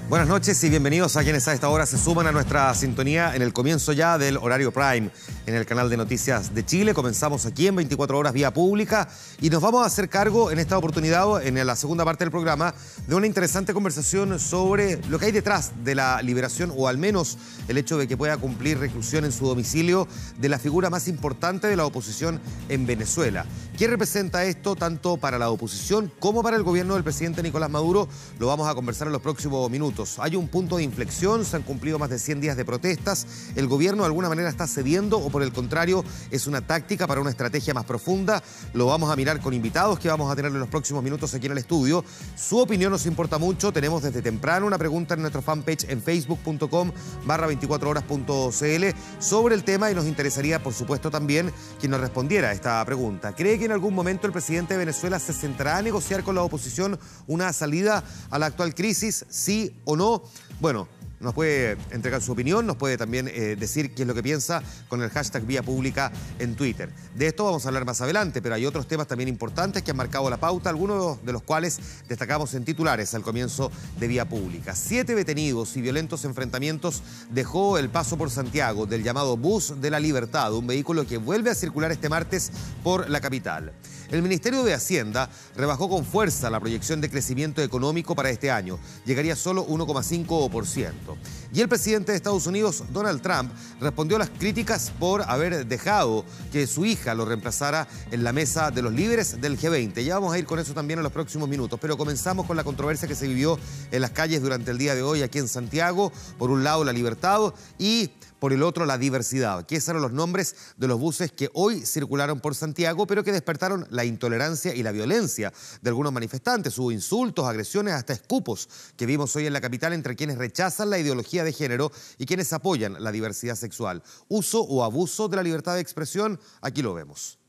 Buenas noches y bienvenidos a quienes a esta hora se suman a nuestra sintonía en el comienzo ya del horario prime en el canal de Noticias de Chile. Comenzamos aquí en 24 horas vía pública y nos vamos a hacer cargo en esta oportunidad, en la segunda parte del programa, de una interesante conversación sobre lo que hay detrás de la liberación, o al menos el hecho de que pueda cumplir reclusión en su domicilio, de la figura más importante de la oposición en Venezuela. ¿Qué representa esto tanto para la oposición como para el gobierno del presidente Nicolás Maduro? Lo vamos a conversar en los próximos minutos. Hay un punto de inflexión, se han cumplido más de 100 días de protestas. ¿El gobierno de alguna manera está cediendo o por el contrario es una táctica para una estrategia más profunda? Lo vamos a mirar con invitados que vamos a tener en los próximos minutos aquí en el estudio. Su opinión nos importa mucho. Tenemos desde temprano una pregunta en nuestro fanpage en facebook.com/24horas.cl sobre el tema y nos interesaría, por supuesto, también quien nos respondiera a esta pregunta. ¿Cree que en algún momento el presidente de Venezuela se sentará a negociar con la oposición una salida a la actual crisis? ¿Sí o no? Bueno, nos puede entregar su opinión, nos puede también decir qué es lo que piensa con el hashtag Vía Pública en Twitter. De esto vamos a hablar más adelante, pero hay otros temas también importantes que han marcado la pauta, algunos de los cuales destacamos en titulares al comienzo de Vía Pública. 7 detenidos y violentos enfrentamientos dejó el paso por Santiago del llamado Bus de la Libertad, un vehículo que vuelve a circular este martes por la capital. El Ministerio de Hacienda rebajó con fuerza la proyección de crecimiento económico para este año. Llegaría solo 1,5%. Y el presidente de Estados Unidos, Donald Trump, respondió a las críticas por haber dejado que su hija lo reemplazara en la mesa de los líderes del G20. Ya vamos a ir con eso también en los próximos minutos, pero comenzamos con la controversia que se vivió en las calles durante el día de hoy aquí en Santiago. Por un lado, la libertad y por el otro, la diversidad, que esos eran los nombres de los buses que hoy circularon por Santiago, pero que despertaron la intolerancia y la violencia de algunos manifestantes. Hubo insultos, agresiones, hasta escupos que vimos hoy en la capital entre quienes rechazan la ideología de género y quienes apoyan la diversidad sexual. Uso o abuso de la libertad de expresión, aquí lo vemos.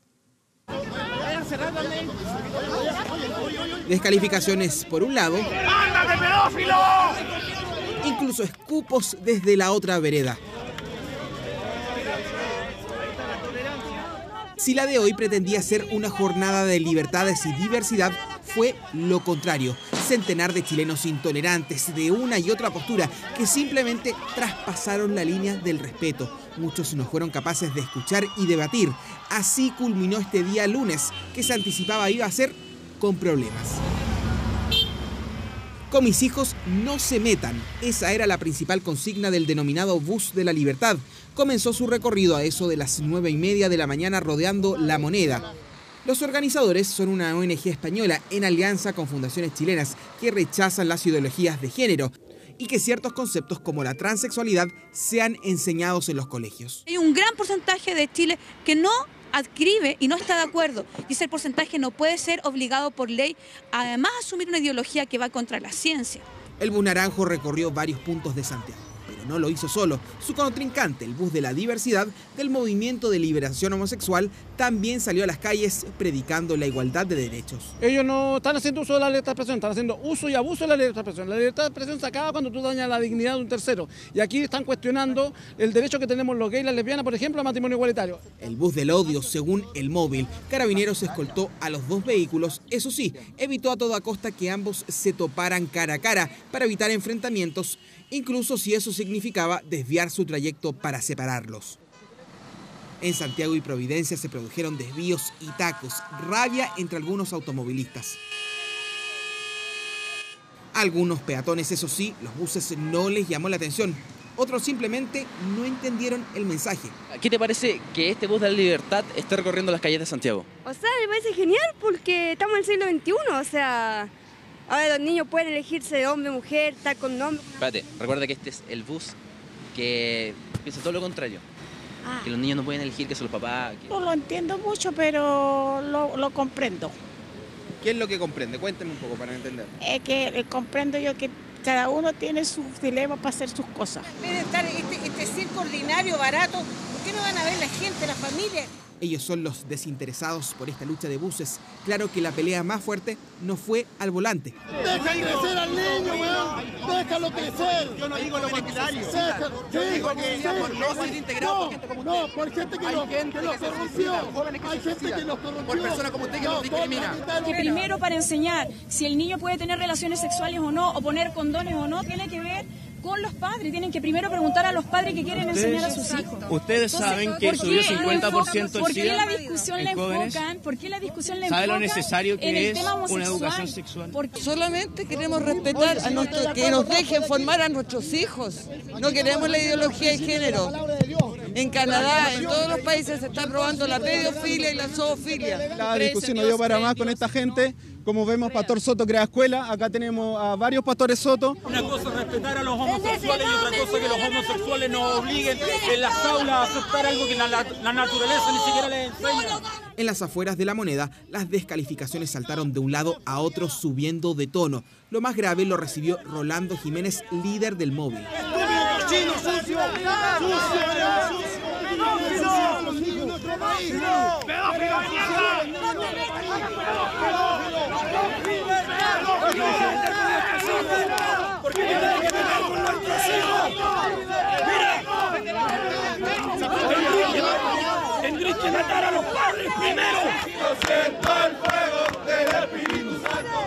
Descalificaciones por un lado, ¡Ándate, pedófilo! Incluso escupos desde la otra vereda. Si la de hoy pretendía ser una jornada de libertades y diversidad, fue lo contrario. Centenar de chilenos intolerantes de una y otra postura que simplemente traspasaron la línea del respeto. Muchos no fueron capaces de escuchar y debatir. Así culminó este día lunes, que se anticipaba iba a ser con problemas. Con mis hijos no se metan. Esa era la principal consigna del denominado Bus de la Libertad. Comenzó su recorrido a eso de las 9:30 de la mañana rodeando La Moneda. Los organizadores son una ONG española en alianza con fundaciones chilenas que rechazan las ideologías de género y que ciertos conceptos como la transexualidad sean enseñados en los colegios. Hay un gran porcentaje de Chile que no adscribe y no está de acuerdo, y ese porcentaje no puede ser obligado por ley a además asumir una ideología que va contra la ciencia. El bus naranjo recorrió varios puntos de Santiago, pero no lo hizo solo. Su contrincante, el bus de la diversidad del movimiento de liberación homosexual, también salió a las calles predicando la igualdad de derechos. Ellos no están haciendo uso de la libertad de expresión, están haciendo uso y abuso de la libertad de expresión. La libertad de expresión se acaba cuando tú dañas la dignidad de un tercero. Y aquí están cuestionando el derecho que tenemos los gays y las lesbianas, por ejemplo, al matrimonio igualitario. El bus del odio, según El Móvil. Carabineros escoltó a los dos vehículos. Eso sí, evitó a toda costa que ambos se toparan cara a cara para evitar enfrentamientos, incluso si eso significaba desviar su trayecto para separarlos. En Santiago y Providencia se produjeron desvíos y tacos, rabia entre algunos automovilistas. Algunos peatones, eso sí, los buses no les llamó la atención. Otros simplemente no entendieron el mensaje. ¿Qué te parece que este bus de la libertad esté recorriendo las calles de Santiago? O sea, me parece genial porque estamos en el siglo XXI, o sea, ahora los niños pueden elegirse de hombre, mujer, tal con nombre. Espérate, recuerda que este es el bus que piensa todo lo contrario. Que los niños no pueden elegir, que son los papás. No lo entiendo mucho, pero lo comprendo. ¿Qué es lo que comprende? Cuénteme un poco para entender. Es que comprendo yo que cada uno tiene sus dilemas para hacer sus cosas. En vez de estar este circo ordinario, barato, ¿por qué no van a ver la gente, la familia? Ellos son los desinteresados por esta lucha de buses. Claro que la pelea más fuerte no fue al volante. ¡Deja crecer al niño, weón! ¡Déjalo crecer! Yo no digo lo contrario. Digo que por no ser integrado por gente como usted. No, por gente que los corrompió. Hay gente que los corrompió. Por personas como usted que los discrimina. Que primero para enseñar si el niño puede tener relaciones sexuales o no, o poner condones o no, tiene que ver con los padres. Tienen que primero preguntar a los padres que quieren enseñar a sus hijos. Ustedes saben que subió 50% ¿Por qué la discusión la enfocan? ¿Por qué la discusión la enfocan? ¿Sabe lo necesario que es una educación sexual? Solamente queremos respetar a que nos dejen formar a nuestros hijos. No queremos la ideología de género. En Canadá, en todos los países se están robando la pedofilia y la zoofilia. La discusión no dio para más con esta gente. Como vemos, Pastor Soto crea escuela. Acá tenemos a varios pastores Soto. Una cosa es respetar a los homosexuales y otra cosa es que los homosexuales nos obliguen en las aulas a aceptar algo que la naturaleza ni siquiera les enseña. En las afueras de La Moneda, las descalificaciones saltaron de un lado a otro subiendo de tono. Lo más grave lo recibió Rolando Jiménez, líder del móvil. Porque tiene que pegar con nuestros hijos. Mira, tendréis que matar a los padres primero. Yo siento el fuego del Espíritu Santo.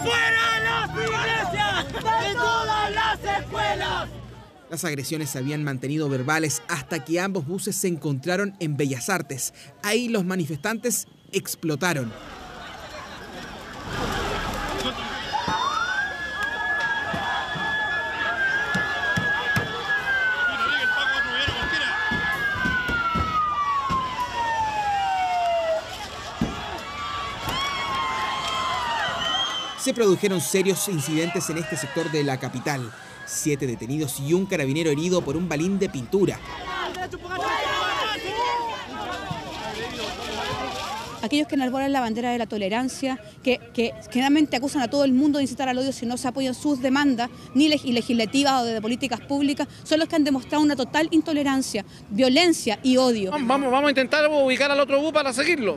¡Fuera las iglesias! ¡De todas las escuelas! Las agresiones se habían mantenido verbales hasta que ambos buses se encontraron en Bellas Artes. Ahí los manifestantes explotaron. Se produjeron serios incidentes en este sector de la capital. 7 detenidos y un carabinero herido por un balín de pintura. Aquellos que enarbolan la bandera de la tolerancia, que generalmente acusan a todo el mundo de incitar al odio si no se apoyan sus demandas, ni legislativas o de políticas públicas, son los que han demostrado una total intolerancia, violencia y odio. Vamos a intentar ubicar al otro bus para seguirlo.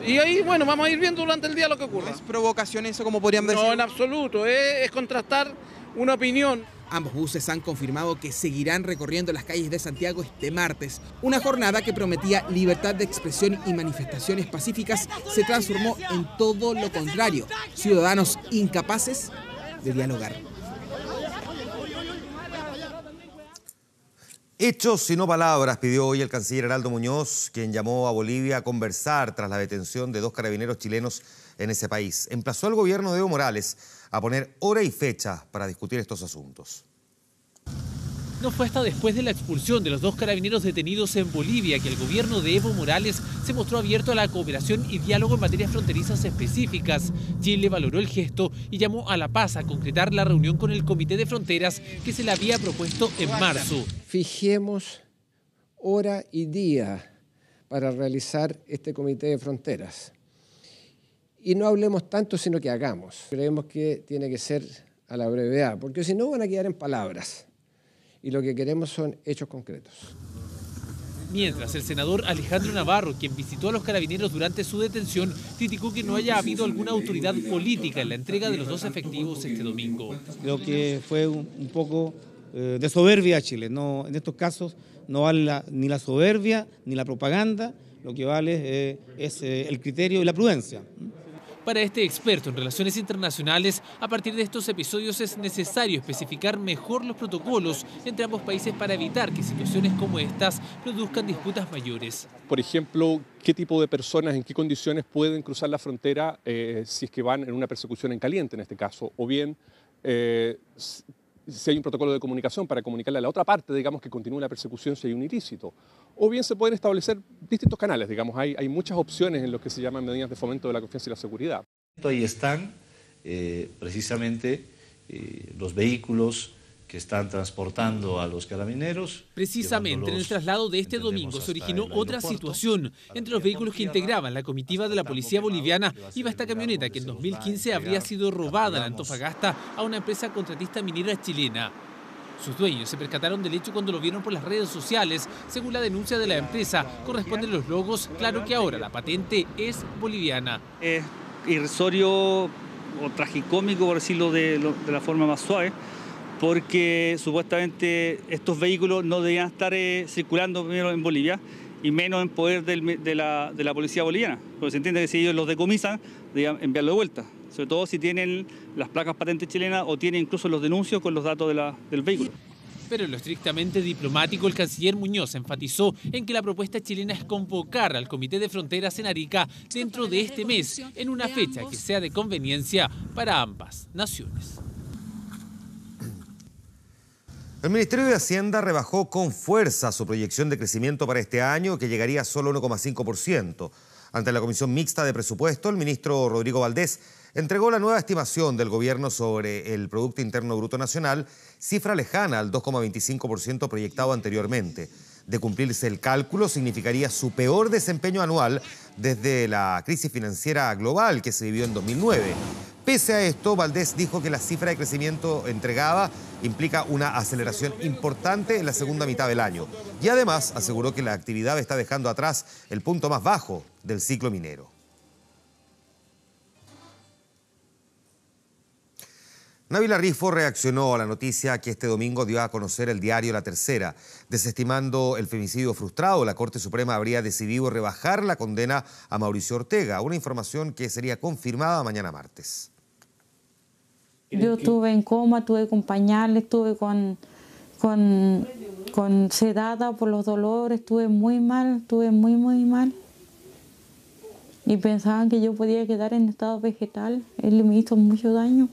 Y ahí, bueno, vamos a ir viendo durante el día lo que ocurre. ¿Es provocación eso, como podrían decir? No, en absoluto, es contrastar una opinión. Ambos buses han confirmado que seguirán recorriendo las calles de Santiago este martes. Una jornada que prometía libertad de expresión y manifestaciones pacíficas se transformó en todo lo contrario. Ciudadanos incapaces de dialogar. Hechos y no palabras, pidió hoy el canciller Heraldo Muñoz, quien llamó a Bolivia a conversar tras la detención de 2 carabineros chilenos en ese país. Emplazó al gobierno de Evo Morales a poner hora y fecha para discutir estos asuntos. No fue hasta después de la expulsión de los 2 carabineros detenidos en Bolivia que el gobierno de Evo Morales se mostró abierto a la cooperación y diálogo en materias fronterizas específicas. Chile valoró el gesto y llamó a la paz a concretar la reunión con el Comité de Fronteras que se le había propuesto en marzo. Fijemos hora y día para realizar este Comité de Fronteras. Y no hablemos tanto, sino que hagamos. Creemos que tiene que ser a la brevedad, porque si no van a quedar en palabras. Y lo que queremos son hechos concretos. Mientras, el senador Alejandro Navarro, quien visitó a los carabineros durante su detención, criticó que no haya habido alguna autoridad política en la entrega de los 2 efectivos este domingo. Creo que fue un poco de soberbia Chile. No, en estos casos no vale ni la soberbia ni la propaganda, lo que vale es el criterio y la prudencia. Para este experto en relaciones internacionales, a partir de estos episodios es necesario especificar mejor los protocolos entre ambos países para evitar que situaciones como estas produzcan disputas mayores. Por ejemplo, ¿qué tipo de personas, en qué condiciones pueden cruzar la frontera si es que van en una persecución en caliente en este caso? O bien, si hay un protocolo de comunicación para comunicarle a la otra parte, digamos, que continúe la persecución si hay un ilícito. O bien se pueden establecer distintos canales, digamos, hay muchas opciones en lo que se llaman medidas de fomento de la confianza y la seguridad. Ahí están precisamente los vehículos que están transportando a los carabineros. Precisamente en el traslado de este domingo se originó otra situación. Entre los vehículos que integraban la comitiva de la policía boliviana iba esta camioneta que en 2015 habría sido robada en Antofagasta a una empresa contratista minera chilena. Sus dueños se percataron del hecho cuando lo vieron por las redes sociales. Según la denuncia de la empresa, corresponden los logos. Claro que ahora la patente es boliviana. Es irrisorio o tragicómico, por decirlo de la forma más suave, porque supuestamente estos vehículos no debían estar circulando primero en Bolivia y menos en poder de la policía boliviana. Porque se entiende que si ellos los decomisan, debían enviarlo de vuelta. Sobre todo si tienen las placas patentes chilenas o tienen incluso los denuncios con los datos del vehículo. Pero en lo estrictamente diplomático, el canciller Muñoz enfatizó en que la propuesta chilena es convocar al Comité de Fronteras en Arica dentro de este mes, en una fecha que sea de conveniencia para ambas naciones. El Ministerio de Hacienda rebajó con fuerza su proyección de crecimiento para este año, que llegaría a solo 1,5%. Ante la Comisión Mixta de Presupuesto, el ministro Rodrigo Valdés entregó la nueva estimación del gobierno sobre el Producto Interno Bruto Nacional, cifra lejana al 2,25% proyectado anteriormente. De cumplirse el cálculo, significaría su peor desempeño anual desde la crisis financiera global que se vivió en 2009. Pese a esto, Valdés dijo que la cifra de crecimiento entregada implica una aceleración importante en la segunda mitad del año. Y además aseguró que la actividad está dejando atrás el punto más bajo del ciclo minero. Nabila Rifo reaccionó a la noticia que este domingo dio a conocer el diario La Tercera. Desestimando el femicidio frustrado, la Corte Suprema habría decidido rebajar la condena a Mauricio Ortega, una información que sería confirmada mañana martes. Yo estuve en coma, estuve con pañales, estuve con sedada por los dolores, estuve muy mal, estuve muy mal. Y pensaban que yo podía quedar en estado vegetal. Él me hizo mucho daño.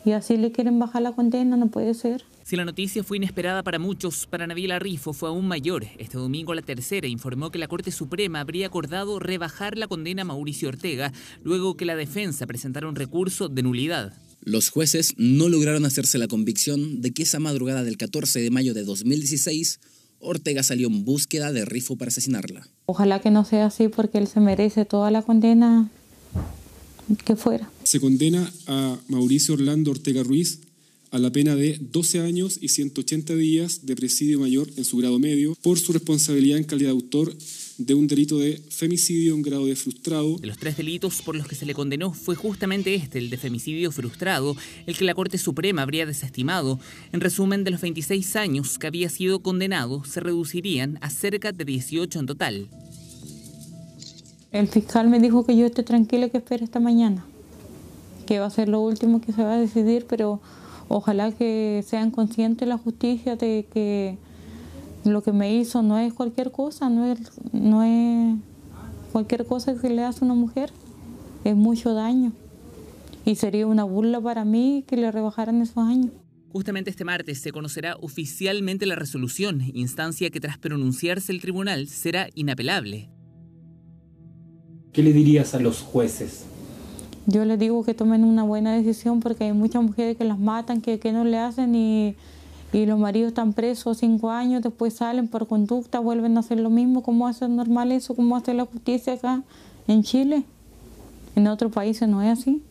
Y así le quieren bajar la condena, no puede ser. Si la noticia fue inesperada para muchos, para Nabila Rifo fue aún mayor. Este domingo La Tercera informó que la Corte Suprema habría acordado rebajar la condena a Mauricio Ortega, luego que la defensa presentara un recurso de nulidad. Los jueces no lograron hacerse la convicción de que esa madrugada del 14 de mayo de 2016, Ortega salió en búsqueda de Rifo para asesinarla. Ojalá que no sea así, porque él se merece toda la condena que fuera. Se condena a Mauricio Orlando Ortega Ruiz a la pena de 12 años y 180 días de presidio mayor en su grado medio por su responsabilidad en calidad de autor de un delito de femicidio en grado de frustrado. De los 3 delitos por los que se le condenó fue justamente este, el de femicidio frustrado, el que la Corte Suprema habría desestimado. En resumen, de los 26 años que había sido condenado, se reducirían a cerca de 18 en total. El fiscal me dijo que yo esté tranquila, que espere esta mañana, que va a ser lo último que se va a decidir, pero ojalá que sean conscientes la justicia de que lo que me hizo no es cualquier cosa, no es cualquier cosa que le hace a una mujer, es mucho daño. Y sería una burla para mí que le rebajaran esos años. Justamente este martes se conocerá oficialmente la resolución, instancia que tras pronunciarse el tribunal será inapelable. ¿Qué le dirías a los jueces? Yo les digo que tomen una buena decisión, porque hay muchas mujeres que las matan, que no le hacen, y los maridos están presos 5 años, después salen por conducta, vuelven a hacer lo mismo. ¿Cómo hacer normal eso? ¿Cómo hacer la justicia acá en Chile? En otros países no es así.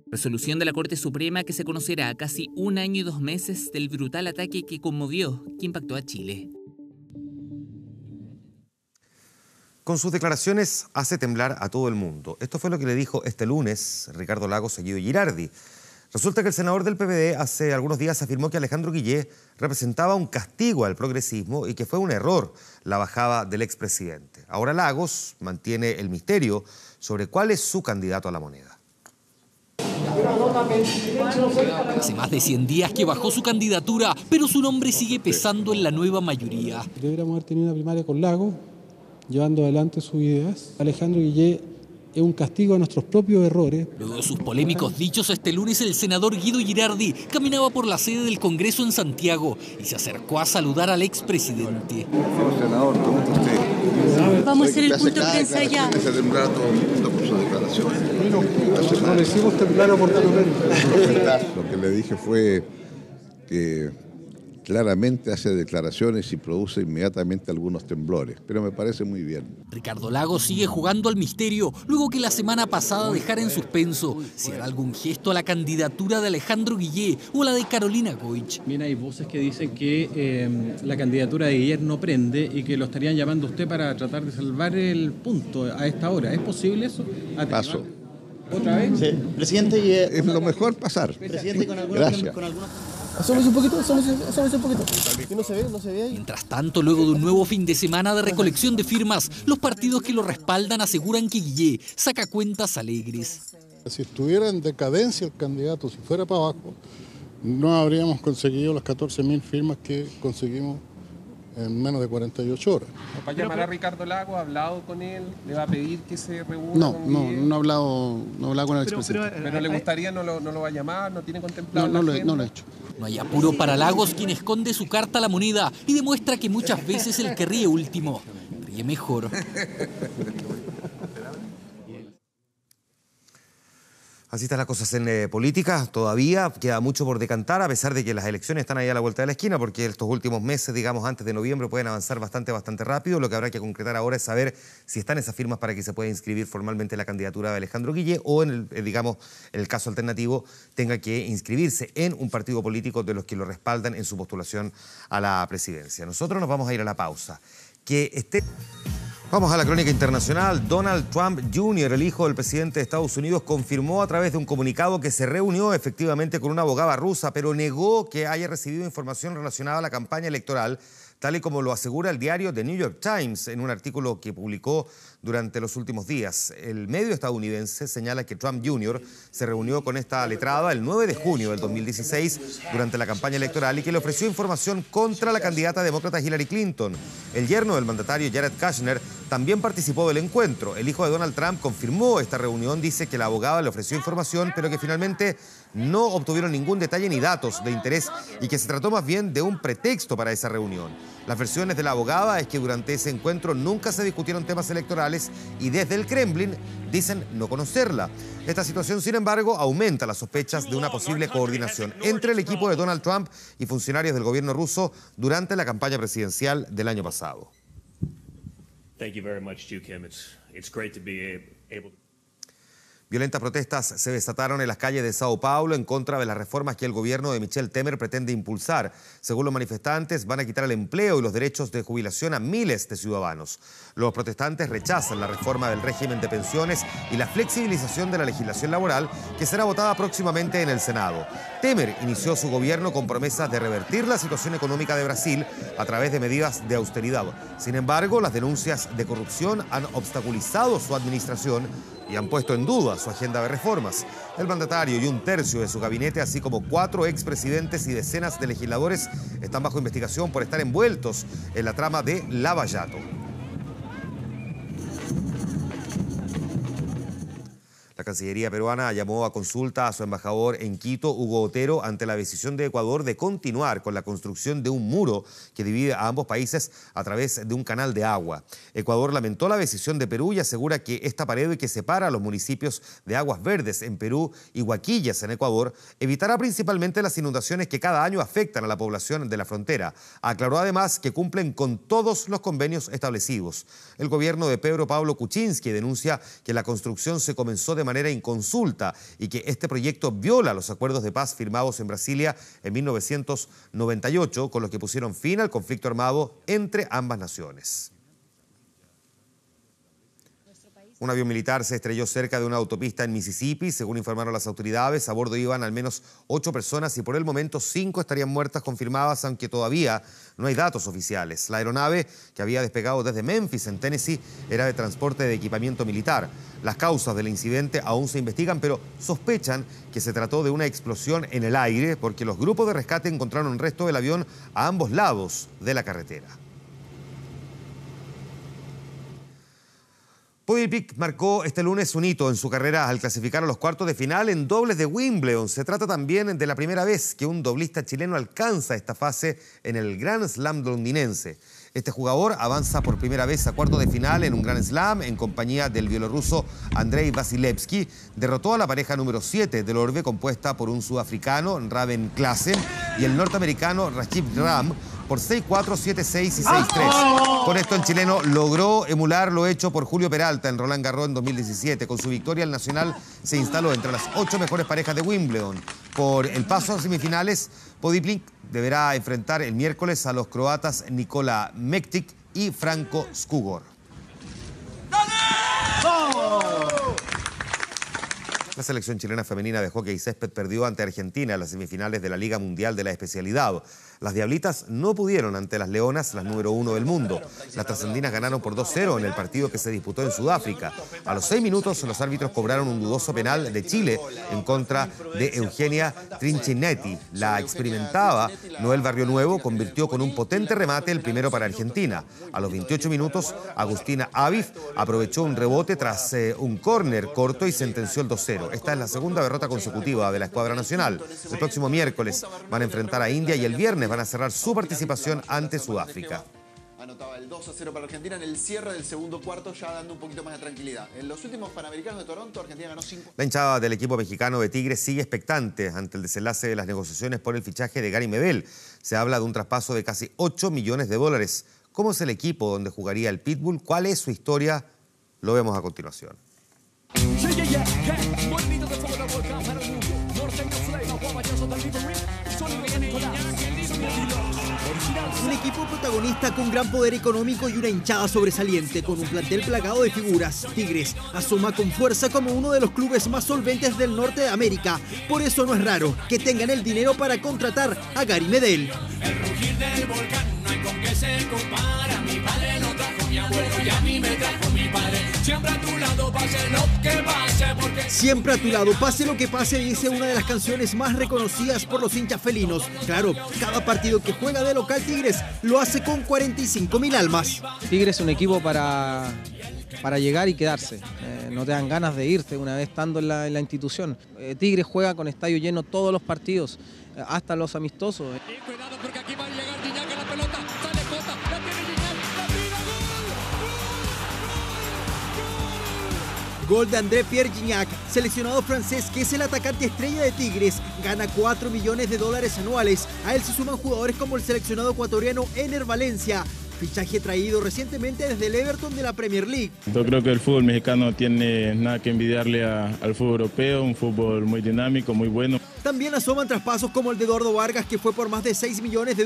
Resolución de la Corte Suprema que se conocerá a casi 1 año y 2 meses del brutal ataque que conmovió, que impactó a Chile. Con sus declaraciones hace temblar a todo el mundo. Esto fue lo que le dijo este lunes Ricardo Lagos a Guido Girardi. Resulta que el senador del PPD hace algunos días afirmó que Alejandro Guillé representaba un castigo al progresismo y que fue un error la bajada del expresidente. Ahora Lagos mantiene el misterio sobre cuál es su candidato a la moneda. Hace más de 100 días que bajó su candidatura, pero su nombre sigue pesando en la nueva mayoría. Deberíamos haber tenido una primaria con Lagos, llevando adelante sus ideas. Alejandro Guillé es un castigo a nuestros propios errores. Luego de sus polémicos dichos este lunes, el senador Guido Girardi caminaba por la sede del Congreso en Santiago y se acercó a saludar al expresidente. Senador, ¿cómo está usted? Vamos a hacer el punto de prensa allá. Se temblar todo el mundo por sus declaraciones. No le hicimos temblar oportunamente. Lo que le dije fue que claramente hace declaraciones y produce inmediatamente algunos temblores, pero me parece muy bien. Ricardo Lagos sigue jugando al misterio luego que la semana pasada dejara en suspenso si hará algún gesto a la candidatura de Alejandro Guillé o la de Carolina Goich. Bien, hay voces que dicen que la candidatura de Guillé no prende y que lo estarían llamando a usted para tratar de salvar el punto a esta hora. ¿Es posible eso? Paso. ¿Otra vez? Sí. Presidente, es lo mejor pasar. Presidente, con Gracias. Asómese un poquito, asómese un poquito. Que no se ve ahí. Mientras tanto, luego de un nuevo fin de semana de recolección de firmas, los partidos que lo respaldan aseguran que Guillé saca cuentas alegres. Si estuviera en decadencia el candidato, si fuera para abajo, no habríamos conseguido las 14.000 firmas que conseguimos en menos de 48 horas. ¿Va a llamar a Ricardo Lagos? ¿Ha hablado con él? ¿Le va a pedir que se reúna? No he hablado con el expresidente. ¿Pero le gustaría, no lo va a llamar? ¿No tiene contemplado? No lo he hecho. No hay apuro para Lagos, quien esconde su carta a la moneda y demuestra que muchas veces el que ríe último ríe mejor. Así están las cosas en política. Todavía queda mucho por decantar, a pesar de que las elecciones están ahí a la vuelta de la esquina, porque estos últimos meses, digamos, antes de noviembre, pueden avanzar bastante rápido. Lo que habrá que concretar ahora es saber si están esas firmas para que se pueda inscribir formalmente la candidatura de Alejandro Guillé o, en el caso alternativo, tenga que inscribirse en un partido político de los que lo respaldan en su postulación a la presidencia. Nosotros nos vamos a ir a la pausa. Vamos a la crónica internacional. Donald Trump Jr., el hijo del presidente de Estados Unidos, confirmó a través de un comunicado que se reunió efectivamente con una abogada rusa, pero negó que haya recibido información relacionada a la campaña electoral, tal y como lo asegura el diario The New York Times en un artículo que publicó durante los últimos días. El medio estadounidense señala que Trump Jr. se reunió con esta letrada el 9 de junio del 2016 durante la campaña electoral y que le ofreció información contra la candidata demócrata Hillary Clinton. El yerno del mandatario, Jared Kushner, también participó del encuentro. El hijo de Donald Trump confirmó esta reunión, dice que la abogada le ofreció información, pero que finalmente no obtuvieron ningún detalle ni datos de interés y que se trató más bien de un pretexto para esa reunión. Las versiones de la abogada es que durante ese encuentro nunca se discutieron temas electorales y desde el Kremlin dicen no conocerla. Esta situación, sin embargo, aumenta las sospechas de una posible coordinación entre el equipo de Donald Trump y funcionarios del gobierno ruso durante la campaña presidencial del año pasado. Thank you very much, Kim. It's great to be able to... Violentas protestas se desataron en las calles de Sao Paulo en contra de las reformas que el gobierno de Michel Temer pretende impulsar. Según los manifestantes, van a quitar el empleo y los derechos de jubilación a miles de ciudadanos. Los protestantes rechazan la reforma del régimen de pensiones y la flexibilización de la legislación laboral que será votada próximamente en el Senado. Temer inició su gobierno con promesas de revertir la situación económica de Brasil a través de medidas de austeridad. Sin embargo, las denuncias de corrupción han obstaculizado su administración y han puesto en duda su agenda de reformas. El mandatario y un tercio de su gabinete, así como 4 expresidentes y decenas de legisladores, están bajo investigación por estar envueltos en la trama de Lava Jato. La Cancillería peruana llamó a consulta a su embajador en Quito, Hugo Otero, ante la decisión de Ecuador de continuar con la construcción de un muro que divide a ambos países a través de un canal de agua. Ecuador lamentó la decisión de Perú y asegura que esta pared que separa a los municipios de Aguas Verdes en Perú y Huaquillas en Ecuador evitará principalmente las inundaciones que cada año afectan a la población de la frontera. Aclaró además que cumplen con todos los convenios establecidos. El gobierno de Pedro Pablo Kuczynski denuncia que la construcción se comenzó de manera inconsulta y que este proyecto viola los acuerdos de paz firmados en Brasilia en 1998, con los que pusieron fin al conflicto armado entre ambas naciones. Un avión militar se estrelló cerca de una autopista en Mississippi. Según informaron las autoridades, a bordo iban al menos 8 personas y por el momento 5 estarían muertas confirmadas, aunque todavía no hay datos oficiales. La aeronave, que había despegado desde Memphis, en Tennessee, era de transporte de equipamiento militar. Las causas del incidente aún se investigan, pero sospechan que se trató de una explosión en el aire porque los grupos de rescate encontraron el resto del avión a ambos lados de la carretera. Pogačar marcó este lunes un hito en su carrera al clasificar a los cuartos de final en dobles de Wimbledon. Se trata también de la primera vez que un doblista chileno alcanza esta fase en el Grand Slam londinense. Este jugador avanza por primera vez a cuartos de final en un Grand Slam en compañía del bielorruso Andrei Vasilevsky. Derrotó a la pareja número 7 del orbe, compuesta por un sudafricano, Raven Klaasen, y el norteamericano Rashid Ram, por 6-4, 7-6 y 6-3. Con esto el chileno logró emular lo hecho por Julio Peralta en Roland Garros en 2017. Con su victoria, el nacional se instaló entre las 8 mejores parejas de Wimbledon. Por el paso a semifinales, Podiplink deberá enfrentar el miércoles a los croatas Nikola Mektic y Franco Skugor. La selección chilena femenina de hockey y césped perdió ante Argentina en las semifinales de la Liga Mundial de la Especialidad. Las Diablitas no pudieron ante las Leonas, las número 1 del mundo. Las trascendinas ganaron por 2-0 en el partido que se disputó en Sudáfrica. A los 6 minutos, los árbitros cobraron un dudoso penal de Chile en contra de Eugenia Trinchinetti. La experimentada Noel Barrio Nuevo convirtió con un potente remate el primero para Argentina. A los 28 minutos, Agustina Avif aprovechó un rebote tras un córner corto y sentenció el 2-0. Esta es la segunda derrota consecutiva de la escuadra nacional. El próximo miércoles van a enfrentar a India y el viernes van a cerrar su participación ante Sudáfrica. Anotaba el 2-0 para Argentina en el cierre del segundo cuarto, ya dando un poquito más de tranquilidad. En los últimos Panamericanos de Toronto, Argentina ganó 5. La hinchada del equipo mexicano de Tigres sigue expectante ante el desenlace de las negociaciones por el fichaje de Gary Medel. Se habla de un traspaso de casi $8 millones. ¿Cómo es el equipo donde jugaría el Pitbull? ¿Cuál es su historia? Lo vemos a continuación. Un equipo protagonista con gran poder económico y una hinchada sobresaliente, con un plantel plagado de figuras. Tigres asoma con fuerza como uno de los clubes más solventes del norte de América. Por eso no es raro que tengan el dinero para contratar a Gary Medel. El rugir del volcán no hay con qué se compara. Mi padre lo trajo mi abuelo y a mí me trajo mi padre. Siempre a tu lado pase lo que pase porque... Siempre a tu lado, pase lo que pase, dice una de las canciones más reconocidas por los hinchas felinos. Claro, cada partido que juega de local Tigres lo hace con 45.000 almas. Tigres es un equipo para llegar y quedarse. No te dan ganas de irte una vez estando en la institución. Tigres juega con estadio lleno todos los partidos, hasta los amistosos. Y cuidado porque aquí va a llegar Gignac a la pelota, sale Cota, la tiene Gignac, la tira, Gol de André Pierre Gignac, seleccionado francés que es el atacante estrella de Tigres, gana $4 millones anuales. A él se suman jugadores como el seleccionado ecuatoriano Ener Valencia, fichaje traído recientemente desde el Everton de la Premier League. Yo creo que el fútbol mexicano no tiene nada que envidiarle al fútbol europeo, un fútbol muy dinámico, muy bueno. También asoman traspasos como el de Eduardo Vargas, que fue por más de $6 millones.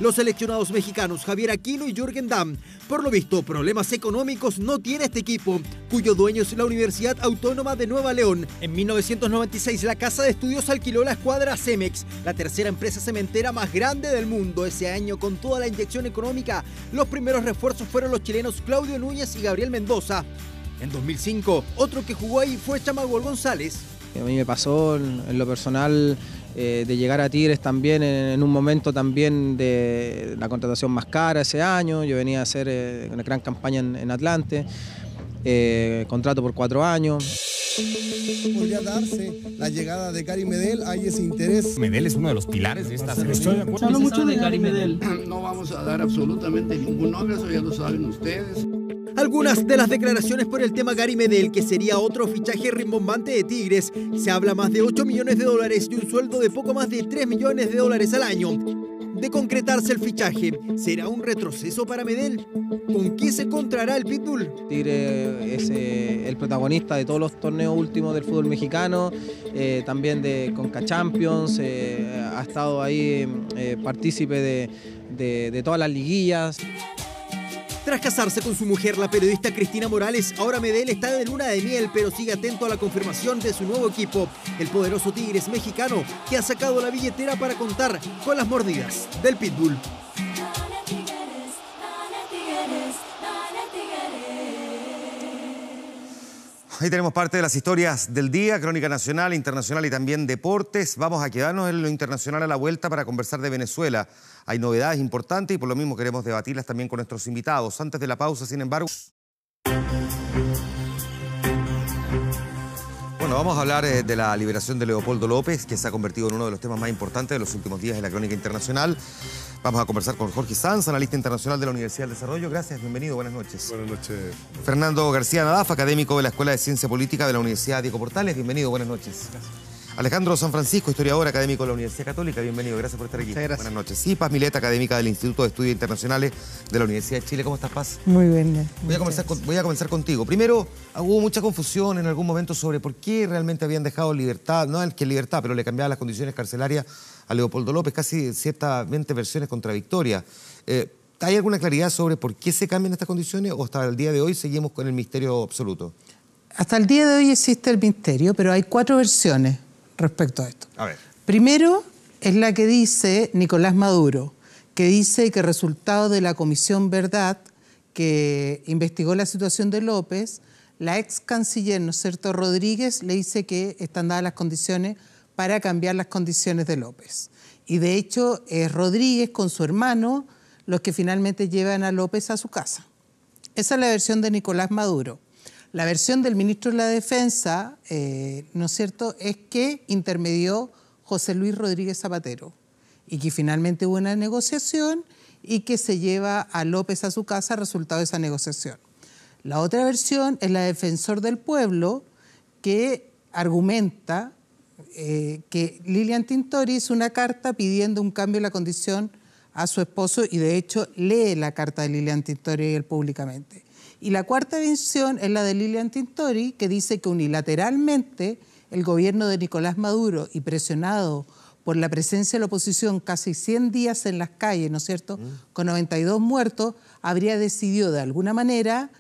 Los seleccionados mexicanos Javier Aquino y Jürgen Damm. Por lo visto, problemas económicos no tiene este equipo, cuyo dueño es la Universidad Autónoma de Nueva León. En 1996, la casa de estudios alquiló la escuadra Cemex, la tercera empresa cementera más grande del mundo. Ese año, con toda la inyección económica, los primeros refuerzos fueron los chilenos Claudio Núñez y Gabriel Mendoza. En 2005, otro que jugó ahí fue Chamagol González. A mí me pasó en lo personal de llegar a Tigres también en un momento también de la contratación más cara ese año. Yo venía a hacer una gran campaña en Atlante, contrato por 4 años. Podría darse la llegada de Gary Medel, hay ese interés. Medel es uno de los pilares de esta selección. Se habla mucho de Gary Medel. No vamos a dar absolutamente ningún nombre, eso ya lo saben ustedes. Algunas de las declaraciones por el tema Gary Medel, que sería otro fichaje rimbombante de Tigres. Se habla más de $8 millones y un sueldo de poco más de $3 millones al año. De concretarse el fichaje, ¿será un retroceso para Medel? ¿Con qué se encontrará el Pitbull? Tigre es el protagonista de todos los torneos últimos del fútbol mexicano, también de Conca Champions, ha estado ahí partícipe de todas las liguillas. Tras casarse con su mujer, la periodista Cristina Morales, ahora Medel está de luna de miel, pero sigue atento a la confirmación de su nuevo equipo, el poderoso Tigres mexicano, que ha sacado la billetera para contar con las mordidas del Pitbull. Ahí tenemos parte de las historias del día, crónica nacional, internacional y también deportes. Vamos a quedarnos en lo internacional a la vuelta para conversar de Venezuela. Hay novedades importantes y por lo mismo queremos debatirlas también con nuestros invitados. Antes de la pausa, sin embargo... Bueno, vamos a hablar de la liberación de Leopoldo López, que se ha convertido en uno de los temas más importantes de los últimos días en la crónica internacional. Vamos a conversar con Jorge Sanz, analista internacional de la Universidad del Desarrollo. Gracias, bienvenido, buenas noches. Buenas noches. Fernando García Nadaf, académico de la Escuela de Ciencia Política de la Universidad Diego Portales. Bienvenido, buenas noches. Gracias. Alejandro San Francisco, historiador académico de la Universidad Católica. Bienvenido, gracias por estar aquí. Gracias. Buenas noches. Y Paz Mileta, académica del Instituto de Estudios Internacionales de la Universidad de Chile. ¿Cómo estás, Paz? Muy bien. Voy a comenzar contigo. Primero, hubo mucha confusión en algún momento sobre por qué realmente habían dejado libertad, no que libertad, pero le cambiaban las condiciones carcelarias a Leopoldo López, casi ciertamente versiones contradictorias. ¿Hay alguna claridad sobre por qué se cambian estas condiciones o hasta el día de hoy seguimos con el misterio absoluto? Hasta el día de hoy existe el misterio, pero hay 4 versiones respecto a esto. A ver. Primero es la que dice Nicolás Maduro, que dice que resultado de la Comisión Verdad que investigó la situación de López, la ex canciller, ¿no es cierto?, Rodríguez, le dice que están dadas las condiciones para cambiar las condiciones de López. Y de hecho es Rodríguez con su hermano los que finalmente llevan a López a su casa. Esa es la versión de Nicolás Maduro. La versión del ministro de la Defensa, ¿no es cierto?, es que intermedió José Luis Rodríguez Zapatero y que finalmente hubo una negociación y que se lleva a López a su casa resultado de esa negociación. La otra versión es la del defensor del pueblo, que argumenta que Lilian Tintori hizo una carta pidiendo un cambio de la condición a su esposo y de hecho lee la carta de Lilian Tintori públicamente. Y la cuarta versión es la de Lilian Tintori, que dice que unilateralmente el gobierno de Nicolás Maduro, y presionado por la presencia de la oposición casi 100 días en las calles, ¿no es cierto?, con 92 muertos, habría decidido de alguna manera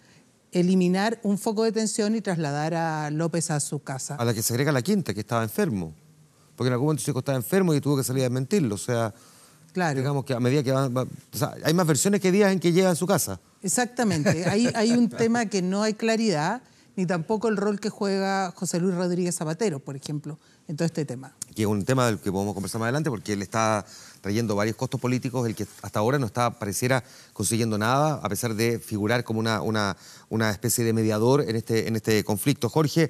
eliminar un foco de tensión y trasladar a López a su casa. A la que se agrega la quinta, que estaba enfermo. Porque en algún momento su hijo estaba enfermo y tuvo que salir a desmentirlo. O sea, claro, digamos que a medida que va, o sea, hay más versiones que días en que llega a su casa. Exactamente. Hay un tema que no hay claridad, ni tampoco el rol que juega José Luis Rodríguez Zapatero, por ejemplo, en todo este tema. Que es un tema del que podemos conversar más adelante, porque él está trayendo varios costos políticos, el que hasta ahora no está, pareciera, consiguiendo nada, a pesar de figurar como una especie de mediador en este conflicto. Jorge,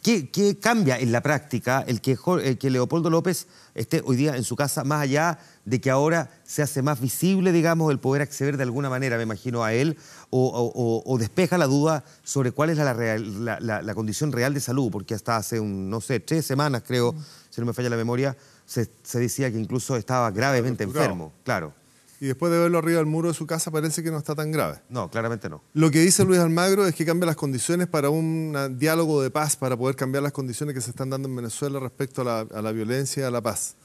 ¿qué cambia en la práctica el que Leopoldo López esté hoy día en su casa, más allá de que ahora se hace más visible, digamos, el poder acceder de alguna manera, me imagino, a él, o despeja la duda sobre cuál es la condición real de salud? Porque hasta hace, no sé, 3 semanas, creo, si no me falla la memoria, se decía que incluso estaba gravemente enfermo. Claro. Y después de verlo arriba del muro de su casa parece que no está tan grave. No, claramente no. Lo que dice Luis Almagro es que cambia las condiciones para un diálogo de paz, para poder cambiar las condiciones que se están dando en Venezuela respecto a la violencia y a la paz.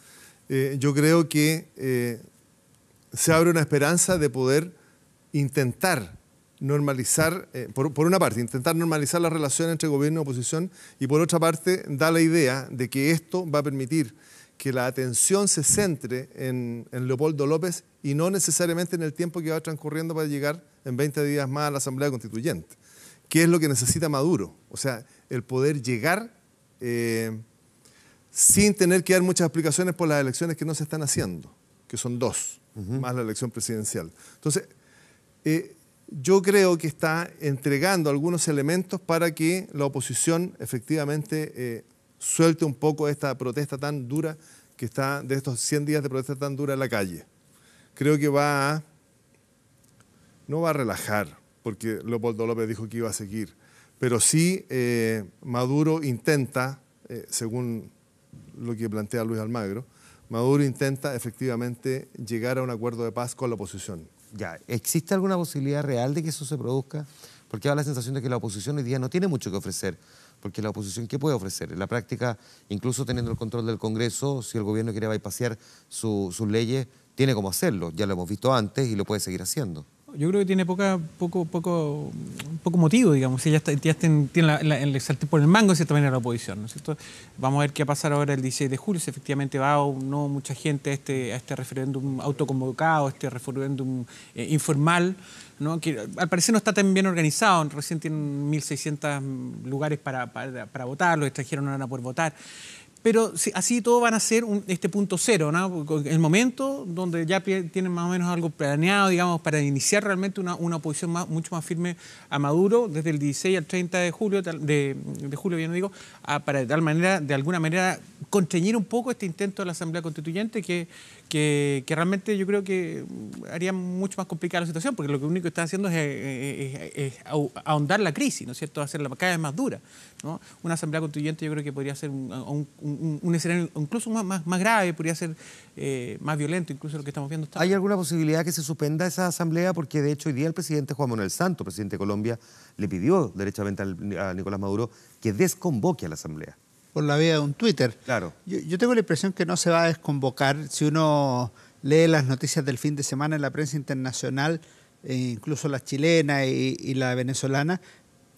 Yo creo que se abre una esperanza de poder intentar normalizar, por una parte, intentar normalizar las relaciones entre gobierno y oposición, y por otra parte, da la idea de que esto va a permitir que la atención se centre en Leopoldo López y no necesariamente en el tiempo que va transcurriendo para llegar en 20 días más a la Asamblea Constituyente, que es lo que necesita Maduro. O sea, el poder llegar sin tener que dar muchas explicaciones por las elecciones que no se están haciendo, que son 2, más la elección presidencial. Entonces, yo creo que está entregando algunos elementos para que la oposición efectivamente suelte un poco esta protesta tan dura que está, de estos 100 días de protesta tan dura en la calle. Creo que no va a relajar, porque Leopoldo López dijo que iba a seguir, pero sí Maduro intenta, según lo que plantea Luis Almagro, Maduro intenta efectivamente llegar a un acuerdo de paz con la oposición. Ya, ¿existe alguna posibilidad real de que eso se produzca? Porque da la sensación de que la oposición hoy día no tiene mucho que ofrecer. Porque la oposición, ¿qué puede ofrecer? En la práctica, incluso teniendo el control del Congreso, si el gobierno quiere bypassear sus leyes, tiene cómo hacerlo. Ya lo hemos visto antes y lo puede seguir haciendo. Yo creo que tiene poco motivo, digamos. Si ya tiene el sartén por el mango, de cierta manera, la oposición, ¿no es cierto? Vamos a ver qué va a pasar ahora el 16 de julio, si efectivamente va o no mucha gente a este referéndum autoconvocado, este referéndum informal, ¿no? Que al parecer no está tan bien organizado. Recién tienen 1.600 lugares para votar, los extranjeros no van a poder votar. Pero así todo van a ser este punto cero, ¿no? El momento donde ya tienen más o menos algo planeado, digamos, para iniciar realmente una oposición mucho más firme a Maduro desde el 16 al 30 de julio, de julio, bien digo, para de alguna manera constreñir un poco este intento de la Asamblea Constituyente que realmente yo creo que haría mucho más complicada la situación, porque lo único que está haciendo es ahondar la crisis, ¿no es cierto?, hacerla cada vez más dura, ¿no? Una Asamblea Constituyente yo creo que podría ser un escenario incluso más grave, podría ser más violento incluso lo que estamos viendo. ¿Hay alguna posibilidad que se suspenda esa asamblea? Porque de hecho hoy día el presidente Juan Manuel Santos, presidente de Colombia, le pidió derechamente a Nicolás Maduro que desconvoque a la asamblea. Por la vía de un Twitter. Claro. Yo tengo la impresión que no se va a desconvocar. Si uno lee las noticias del fin de semana en la prensa internacional, incluso la chilena y la venezolana,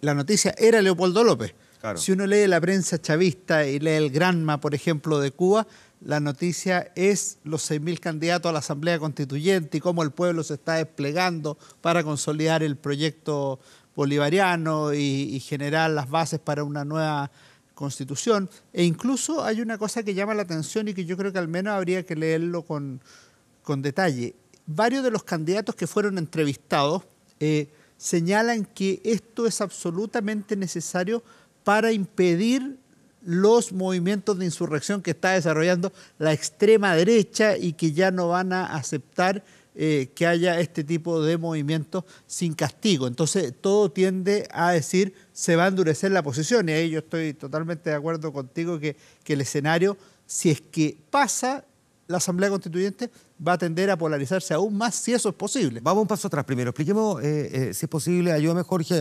la noticia era Leopoldo López. Claro. Si uno lee la prensa chavista y lee el Granma, por ejemplo, de Cuba, la noticia es los 6.000 candidatos a la Asamblea Constituyente y cómo el pueblo se está desplegando para consolidar el proyecto bolivariano y generar las bases para una nueva Constitución. E incluso hay una cosa que llama la atención y que yo creo que al menos habría que leerlo con detalle. Varios de los candidatos que fueron entrevistados señalan que esto es absolutamente necesario para impedir los movimientos de insurrección que está desarrollando la extrema derecha y que ya no van a aceptar que haya este tipo de movimientos sin castigo. Entonces todo tiende a decir se va a endurecer la posición, y ahí yo estoy totalmente de acuerdo contigo que el escenario, si es que pasa, la Asamblea Constituyente va a tender a polarizarse aún más, si eso es posible. Vamos un paso atrás primero. Expliquemos, si es posible, ayúdame Jorge,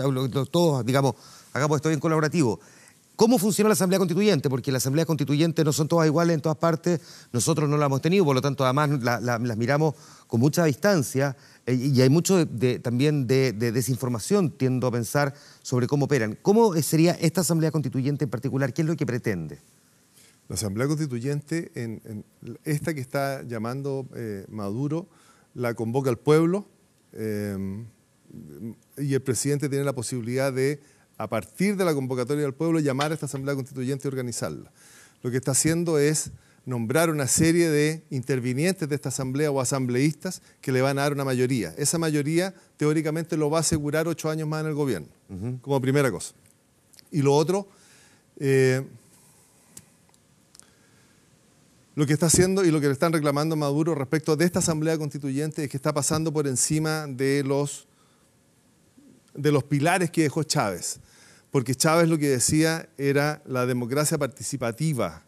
todos, digamos, hagamos esto bien colaborativo. ¿Cómo funciona la Asamblea Constituyente? Porque las Asambleas Constituyentes no son todas iguales en todas partes, nosotros no la hemos tenido, por lo tanto, además las miramos con mucha distancia y hay mucho también de desinformación, tiendo a pensar, sobre cómo operan. ¿Cómo sería esta Asamblea Constituyente en particular? ¿Qué es lo que pretende? La Asamblea Constituyente, esta que está llamando Maduro, la convoca el pueblo y el presidente tiene la posibilidad de, a partir de la convocatoria del pueblo, llamar a esta Asamblea Constituyente y organizarla. Lo que está haciendo es nombrar una serie de intervinientes de esta asamblea o asambleístas que le van a dar una mayoría. Esa mayoría, teóricamente, lo va a asegurar 8 años más en el gobierno, como primera cosa. Y lo otro, lo que está haciendo y lo que le están reclamando a Maduro respecto de esta Asamblea Constituyente es que está pasando por encima de los pilares que dejó Chávez. Porque Chávez lo que decía era la democracia participativa.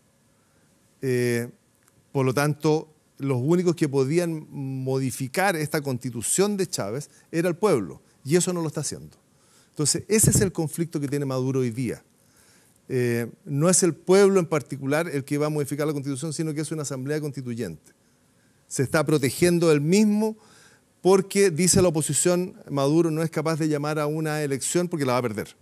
Por lo tanto, los únicos que podían modificar esta constitución de Chávez era el pueblo, y eso no lo está haciendo. Entonces, ese es el conflicto que tiene Maduro hoy día. No es el pueblo en particular el que va a modificar la constitución, sino que es una asamblea constituyente. Se está protegiendo él mismo porque, dice la oposición, Maduro no es capaz de llamar a una elección porque la va a perder.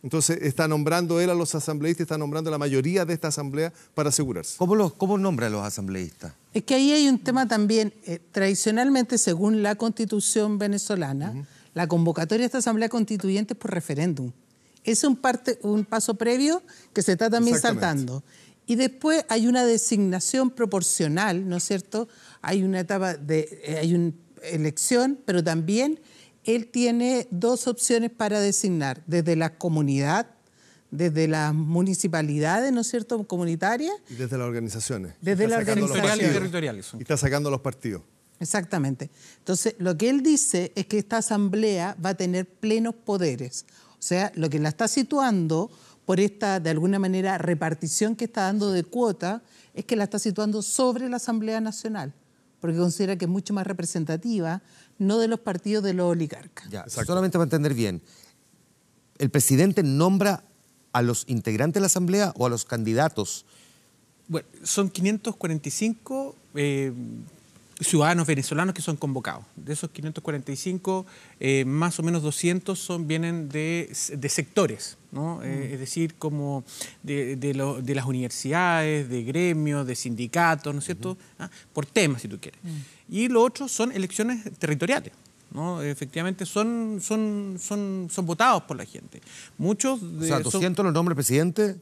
Entonces está nombrando él a los asambleístas, está nombrando a la mayoría de esta asamblea para asegurarse. ¿Cómo nombra a los asambleístas? Es que ahí hay un tema también, tradicionalmente, según la Constitución venezolana, la convocatoria de esta asamblea constituyente es por referéndum. Es un paso previo que se está también saltando. Y después hay una designación proporcional, ¿no es cierto? Hay una etapa hay una elección, pero también él tiene 2 opciones para designar, desde la comunidad, desde las municipalidades, ¿no es cierto?, comunitarias. Y desde las organizaciones. Desde las organizaciones territoriales. Y está sacando los partidos. Exactamente. Entonces, lo que él dice es que esta asamblea va a tener plenos poderes. O sea, lo que la está situando por esta, de alguna manera, repartición que está dando de cuota, es que la está situando sobre la Asamblea Nacional, porque considera que es mucho más representativa, no de los partidos de los oligarcas. Ya, solamente para entender bien, ¿el presidente nombra a los integrantes de la Asamblea o a los candidatos? Bueno, son 545 ciudadanos venezolanos que son convocados. De esos 545, más o menos 200 vienen de sectores, ¿no? Es decir, como de las universidades, de gremios, de sindicatos, ¿no es cierto? Por temas, si tú quieres. Y lo otro son elecciones territoriales, ¿no? Efectivamente son votados por la gente. Muchos o sea, 200 los nombra el presidente.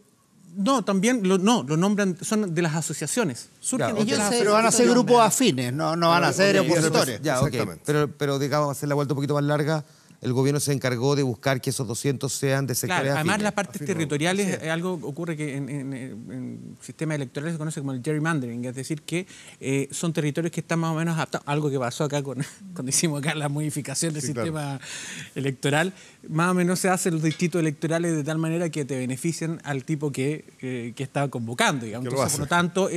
No, también lo nombran, son de las asociaciones. Surgen pero van a ser grupos afines, no van a ser opositores. Ya, pero digamos, a hacer la vuelta un poquito más larga, el gobierno se encargó de buscar que esos 200 sean de sectores Claro, además afines. las partes territoriales, algo ocurre que en sistemas electorales se conoce como el gerrymandering, es decir, que son territorios que están más o menos adaptados, algo que pasó acá cuando hicimos acá la modificación del sistema electoral, más o menos se hacen los distritos electorales de tal manera que te benefician al tipo que está convocando, digamos. Entonces, por lo tanto,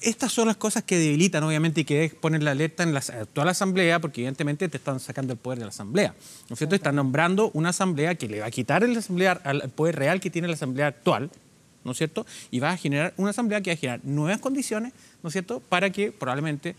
estas son las cosas que debilitan, obviamente, y que ponen la alerta en la actual asamblea, porque evidentemente te están sacando el poder de la asamblea, ¿no es cierto? Están nombrando una asamblea que le va a quitar el poder real que tiene la asamblea actual, ¿no es cierto? Y va a generar una asamblea que va a generar nuevas condiciones, ¿no es cierto?, para que probablemente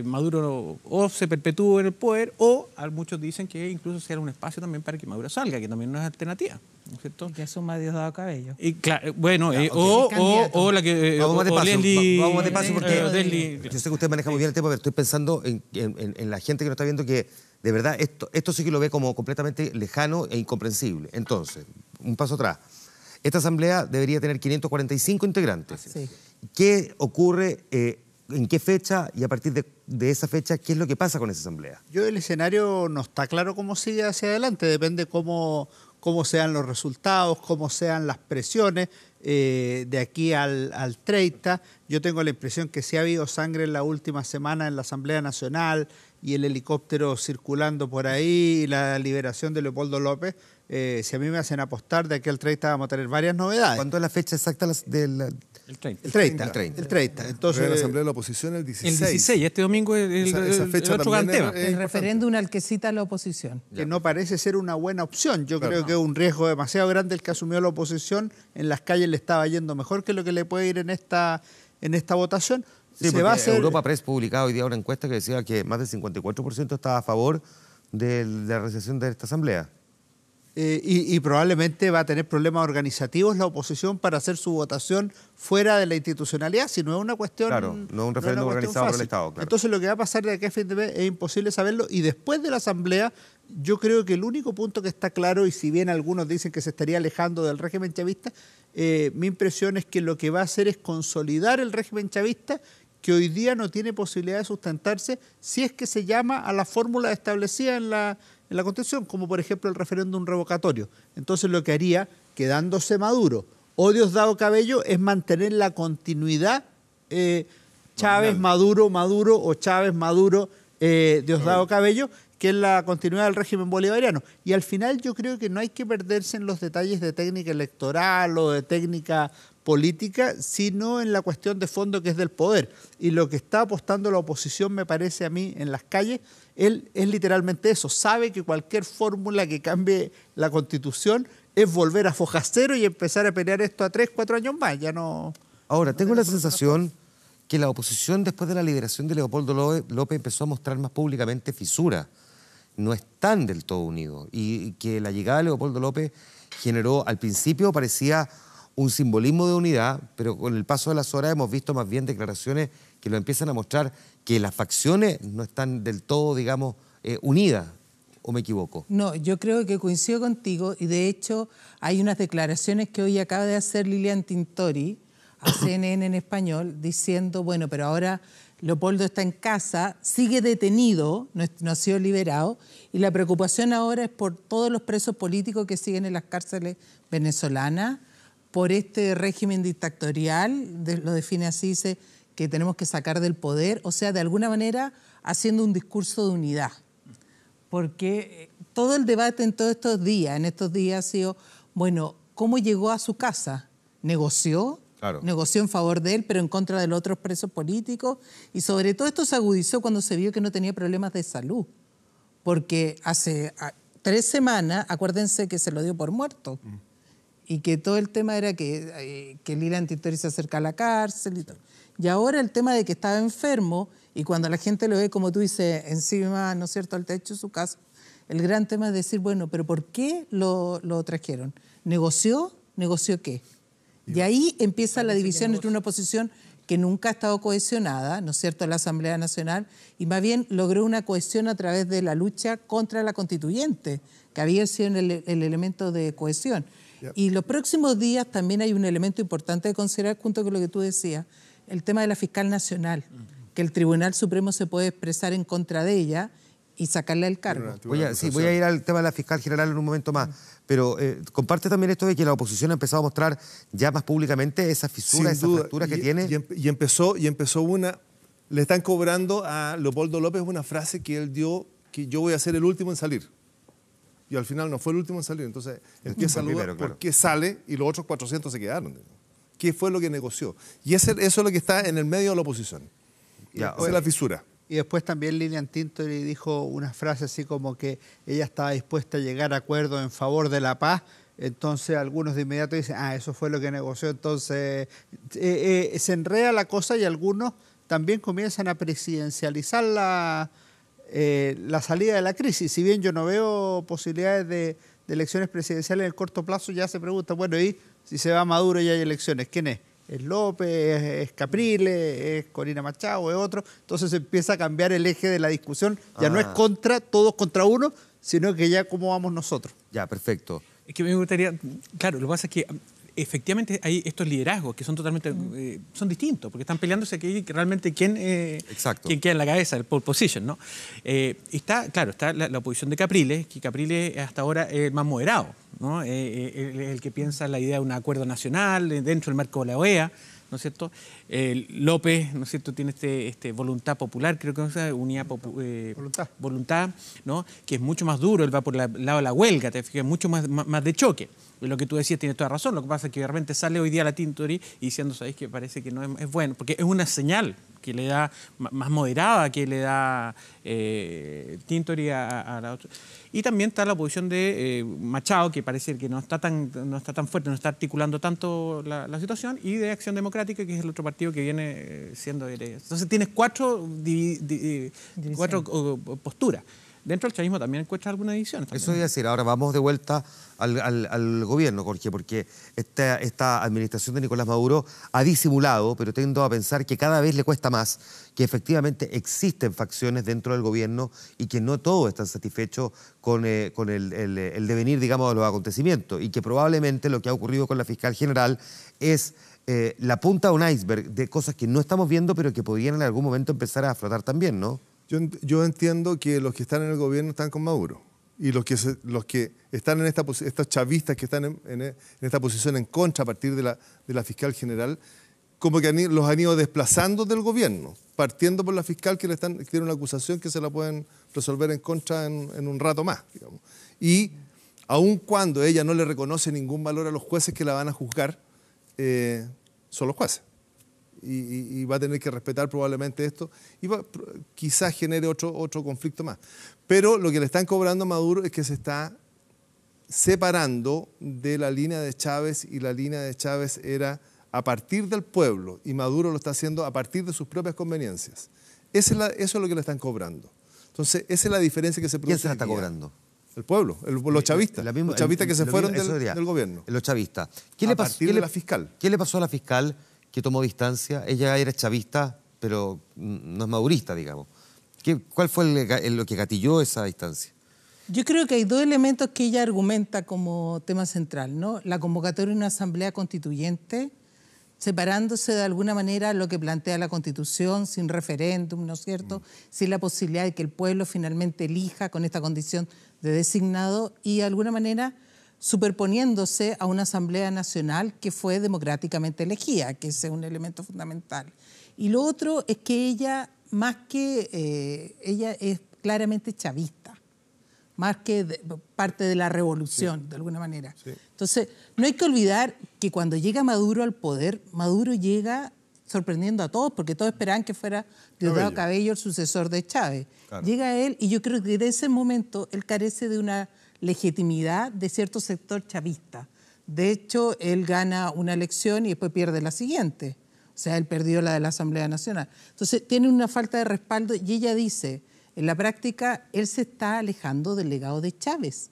Maduro o se perpetúe en el poder o muchos dicen que incluso sea un espacio también para que Maduro salga, que también no es alternativa, ¿no es cierto? Y que asuma a Diosdado Cabello. Y claro, bueno, o la que... Vamos de paso porque... yo sé que usted maneja muy bien el tema, pero estoy pensando en la gente que nos está viendo que de verdad esto sí que lo ve como completamente lejano e incomprensible. Entonces, un paso atrás. Esta asamblea debería tener 545 integrantes. Sí. ¿Qué ocurre, en qué fecha y a partir de esa fecha, qué es lo que pasa con esa asamblea? El escenario no está claro cómo sigue hacia adelante, depende cómo sean los resultados, cómo sean las presiones de aquí al 30. Yo tengo la impresión que sí ha habido sangre en la última semana en la Asamblea Nacional y el helicóptero circulando por ahí y la liberación de Leopoldo López. Si a mí me hacen apostar, de aquí al 30 vamos a tener varias novedades. ¿Cuándo es la fecha exacta del...? El 30. El 30. Entonces, la Asamblea de la Oposición el 16. El 16, este domingo es esa fecha el otro gran tema. El referéndum al que cita la oposición. Que no parece ser una buena opción. Yo creo que es un riesgo demasiado grande el que asumió la oposición. En las calles le estaba yendo mejor que lo que le puede ir en esta votación. Sí, porque Europa Press publicaba hoy día una encuesta que decía que más del 54% estaba a favor de la realización de esta asamblea. Y probablemente va a tener problemas organizativos la oposición para hacer su votación fuera de la institucionalidad, si no es una cuestión... Claro, no es un referéndum organizado por el Estado. Claro. Entonces lo que va a pasar de aquí a fin de mes es imposible saberlo, y después de la asamblea yo creo que el único punto que está claro, y si bien algunos dicen que se estaría alejando del régimen chavista, mi impresión es que lo que va a hacer es consolidar el régimen chavista, que hoy día no tiene posibilidad de sustentarse si es que se llama a la fórmula establecida en la Constitución, como por ejemplo el referéndum revocatorio. Entonces lo que haría, quedándose Maduro o Diosdado Cabello, es mantener la continuidad Chávez, Maduro o Chávez, Maduro, Diosdado Cabello, que es la continuidad del régimen bolivariano. Y al final yo creo que no hay que perderse en los detalles de técnica electoral o de técnica política, sino en la cuestión de fondo que es del poder. Y lo que está apostando la oposición, me parece a mí, en las calles, él es literalmente eso. Sabe que cualquier fórmula que cambie la Constitución es volver a foja cero y empezar a pelear esto a 3-4 años más. Ya no... Ahora, tengo la sensación que la oposición, después de la liberación de Leopoldo López, empezó a mostrar más públicamente fisura. No están del todo unidos. Y que la llegada de Leopoldo López generó, al principio parecía un simbolismo de unidad, pero con el paso de las horas hemos visto más bien declaraciones que lo empiezan a mostrar que las facciones no están del todo, digamos, unidas. ¿O me equivoco? No, yo creo que coincido contigo, y de hecho hay unas declaraciones que hoy acaba de hacer Lilian Tintori a CNN en español, diciendo, bueno, pero ahora Leopoldo está en casa, sigue detenido, no ha sido liberado, y la preocupación ahora es por todos los presos políticos que siguen en las cárceles venezolanas, por este régimen dictatorial, lo define así, dice que tenemos que sacar del poder, o sea, de alguna manera haciendo un discurso de unidad. Porque todo el debate en estos días ha sido, bueno, ¿cómo llegó a su casa? ¿Negoció? Claro. Negoció en favor de él, pero en contra de los otros presos políticos. Y sobre todo esto se agudizó cuando se vio que no tenía problemas de salud. Porque hace 3 semanas, acuérdense que se lo dio por muerto. Y que todo el tema era que Lilian Tintori se acerca a la cárcel y todo. Y ahora el tema de que estaba enfermo, y cuando la gente lo ve, como tú dices, encima, ¿no es cierto?, al techo de su casa, el gran tema es decir, bueno, pero ¿por qué lo trajeron? ¿Negoció? ¿Negoció qué? Y ahí empieza la división entre una oposición que nunca ha estado cohesionada, ¿no es cierto?, la Asamblea Nacional, y más bien logró una cohesión a través de la lucha contra la constituyente, que había sido el elemento de cohesión. Y los próximos días también hay un elemento importante de considerar, junto con lo que tú decías, el tema de la fiscal nacional, que el Tribunal Supremo se puede expresar en contra de ella y sacarle el cargo. Voy a ir al tema de la fiscal general en un momento más, pero comparte también esto de que la oposición ha empezado a mostrar ya más públicamente esa fisura, esa fractura que tiene. Y empezó una... Le están cobrando a Leopoldo López una frase que él dio, que yo voy a ser el último en salir. Y al final no fue el último en salir. Entonces empieza a dudar por qué sale y los otros 400 se quedaron. ¿Qué fue lo que negoció? Y eso es lo que está en el medio de la oposición. Esa es la fisura. Y después también Lilian Tintori dijo una frase así como que ella estaba dispuesta a llegar a acuerdos en favor de la paz. Entonces algunos de inmediato dicen, eso fue lo que negoció. Entonces se enreda la cosa y algunos también comienzan a presidencializar la salida de la crisis. Si bien yo no veo posibilidades de elecciones presidenciales en el corto plazo, ya se pregunta, bueno, ¿y si se va Maduro y hay elecciones? ¿Quién es? ¿Es López? ¿Es Capriles? ¿Es Corina Machado? ¿Es otro? Entonces se empieza a cambiar el eje de la discusión. Ya no es todos contra uno, sino que ya cómo vamos nosotros. Ya, perfecto. Es que me gustaría, claro, lo que pasa es que efectivamente hay estos liderazgos que son totalmente son distintos, porque están peleándose aquí realmente quién queda en la cabeza, el pole position, ¿no? Está la oposición de Capriles, que Capriles hasta ahora es el más moderado, ¿no? El que piensa en la idea de un acuerdo nacional dentro del marco de la OEA, ¿no es cierto? López, ¿no es cierto?, tiene este voluntad popular, creo que es unidad voluntad, ¿no?, que es mucho más duro, él va por el lado de la huelga, te fijas, mucho más de choque. Y lo que tú decías tiene toda razón, lo que pasa es que de repente sale hoy día la Tintori y diciendo, ¿sabéis que parece que no es bueno? Porque es una señal que le da más moderada, que le da Tintori a la otra. Y también está la oposición de Machado, que parece que no está tan fuerte, no está articulando tanto la situación, y de Acción Democrática, que es el otro partido que viene siendo... Entonces tienes cuatro posturas. Dentro del chavismo también encuentras alguna división. Eso iba a decir. Ahora vamos de vuelta al gobierno, Jorge, porque esta administración de Nicolás Maduro ha disimulado, pero tiendo a pensar que cada vez le cuesta más, que efectivamente existen facciones dentro del gobierno y que no todos están satisfechos con el devenir, digamos, de los acontecimientos, y que probablemente lo que ha ocurrido con la fiscal general es la punta de un iceberg de cosas que no estamos viendo, pero que podrían en algún momento empezar a flotar también, ¿no? Yo entiendo que los que están en el gobierno están con Maduro, y los que están en estos chavistas que están en esta posición en contra a partir de la fiscal general, como que los han ido desplazando del gobierno, partiendo por la fiscal que tiene una acusación que se la pueden resolver en contra en un rato más, digamos. Y aun cuando ella no le reconoce ningún valor a los jueces que la van a juzgar, son los jueces. Y va a tener que respetar probablemente esto, y quizás genere otro conflicto más. Pero lo que le están cobrando a Maduro es que se está separando de la línea de Chávez, y la línea de Chávez era a partir del pueblo, y Maduro lo está haciendo a partir de sus propias conveniencias. Eso es lo que le están cobrando. Entonces, esa es la diferencia que se produce. ¿Quién se la está cobrando? El pueblo, los chavistas. Los chavistas que se fueron del gobierno. Los chavistas. A partir de la fiscal. ¿Qué le pasó a la fiscal que tomó distancia? Ella era chavista, pero no es madurista, digamos. ¿Cuál fue lo que gatilló esa distancia? Yo creo que hay dos elementos que ella argumenta como tema central, ¿no? La convocatoria de una asamblea constituyente, separándose de alguna manera lo que plantea la Constitución, sin referéndum, ¿no es cierto? Sin la posibilidad de que el pueblo finalmente elija con esta condición de designado, y de alguna manera superponiéndose a una Asamblea Nacional que fue democráticamente elegida, que ese es un elemento fundamental. Y lo otro es que ella, ella es claramente chavista, más que parte de la revolución, de alguna manera. Sí. Entonces, no hay que olvidar que cuando llega Maduro al poder, Maduro llega sorprendiendo a todos, porque todos esperaban que fuera Diosdado Cabello el sucesor de Chávez. Claro. Llega él, y yo creo que de ese momento él carece de una legitimidad de cierto sector chavista. De hecho, él gana una elección y después pierde la siguiente. O sea, él perdió la de la Asamblea Nacional. Entonces, tiene una falta de respaldo, y ella dice, en la práctica, él se está alejando del legado de Chávez.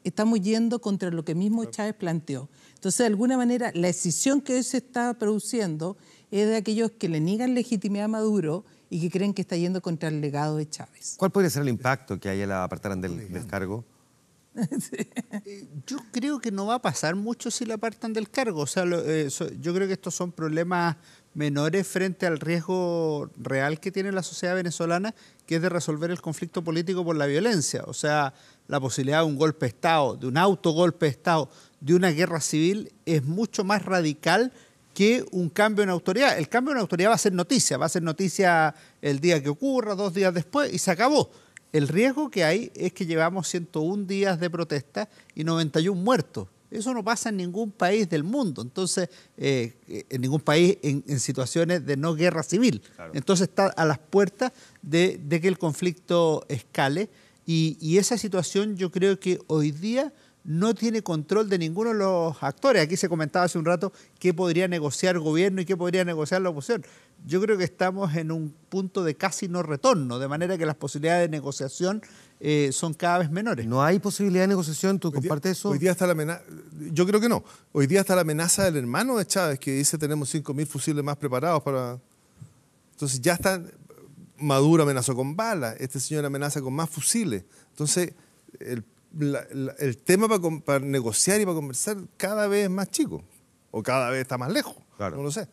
Estamos yendo contra lo que mismo Chávez planteó. Entonces, de alguna manera, la escisión que hoy se está produciendo es de aquellos que le niegan legitimidad a Maduro y que creen que está yendo contra el legado de Chávez. ¿Cuál podría ser el impacto que a ella la apartaran del cargo? Yo creo que no va a pasar mucho si la apartan del cargo. O sea, yo creo que estos son problemas menores frente al riesgo real que tiene la sociedad venezolana, que es de resolver el conflicto político por la violencia. O sea, la posibilidad de un golpe de Estado, de un autogolpe de Estado, de una guerra civil, es mucho más radical que un cambio en autoridad. El cambio en autoridad va a ser noticia el día que ocurra, 2 días después, y se acabó. El riesgo que hay es que llevamos 101 días de protesta y 91 muertos. Eso no pasa en ningún país del mundo. Entonces, en ningún país en situaciones de no guerra civil. Claro. Entonces está a las puertas de que el conflicto escale. Y esa situación yo creo que hoy día no tiene control de ninguno de los actores. Aquí se comentaba hace un rato qué podría negociar el gobierno y qué podría negociar la oposición. Yo creo que estamos en un punto de casi no retorno, de manera que las posibilidades de negociación son cada vez menores. ¿No hay posibilidad de negociación? ¿Tú compartes eso? Hoy día está la amenaza, yo creo que no. Hoy día está la amenaza del hermano de Chávez, que dice tenemos 5.000 fusiles más preparados para... Entonces ya está, Maduro amenazó con balas, este señor amenaza con más fusiles. Entonces el tema para negociar y para conversar cada vez es más chico, o cada vez está más lejos, claro. No lo sé.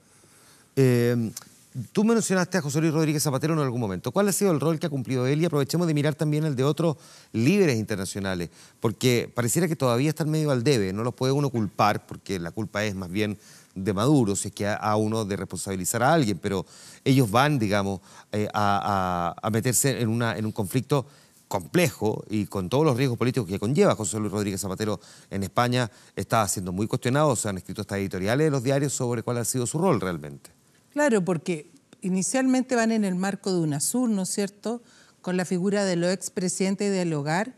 Tú mencionaste a José Luis Rodríguez Zapatero en algún momento. ¿Cuál ha sido el rol que ha cumplido él? Y aprovechemos de mirar también el de otros líderes internacionales, porque pareciera que todavía están medio al debe. No los puede uno culpar, porque la culpa es más bien de Maduro, si es que a uno de responsabilizar a alguien, pero ellos van, digamos, a meterse en un conflicto complejo y con todos los riesgos políticos que conlleva. José Luis Rodríguez Zapatero en España está siendo muy cuestionado, se han escrito estas editoriales de los diarios sobre cuál ha sido su rol realmente. Claro, porque inicialmente van en el marco de UNASUR, ¿no es cierto?, con la figura de los expresidentes dialogar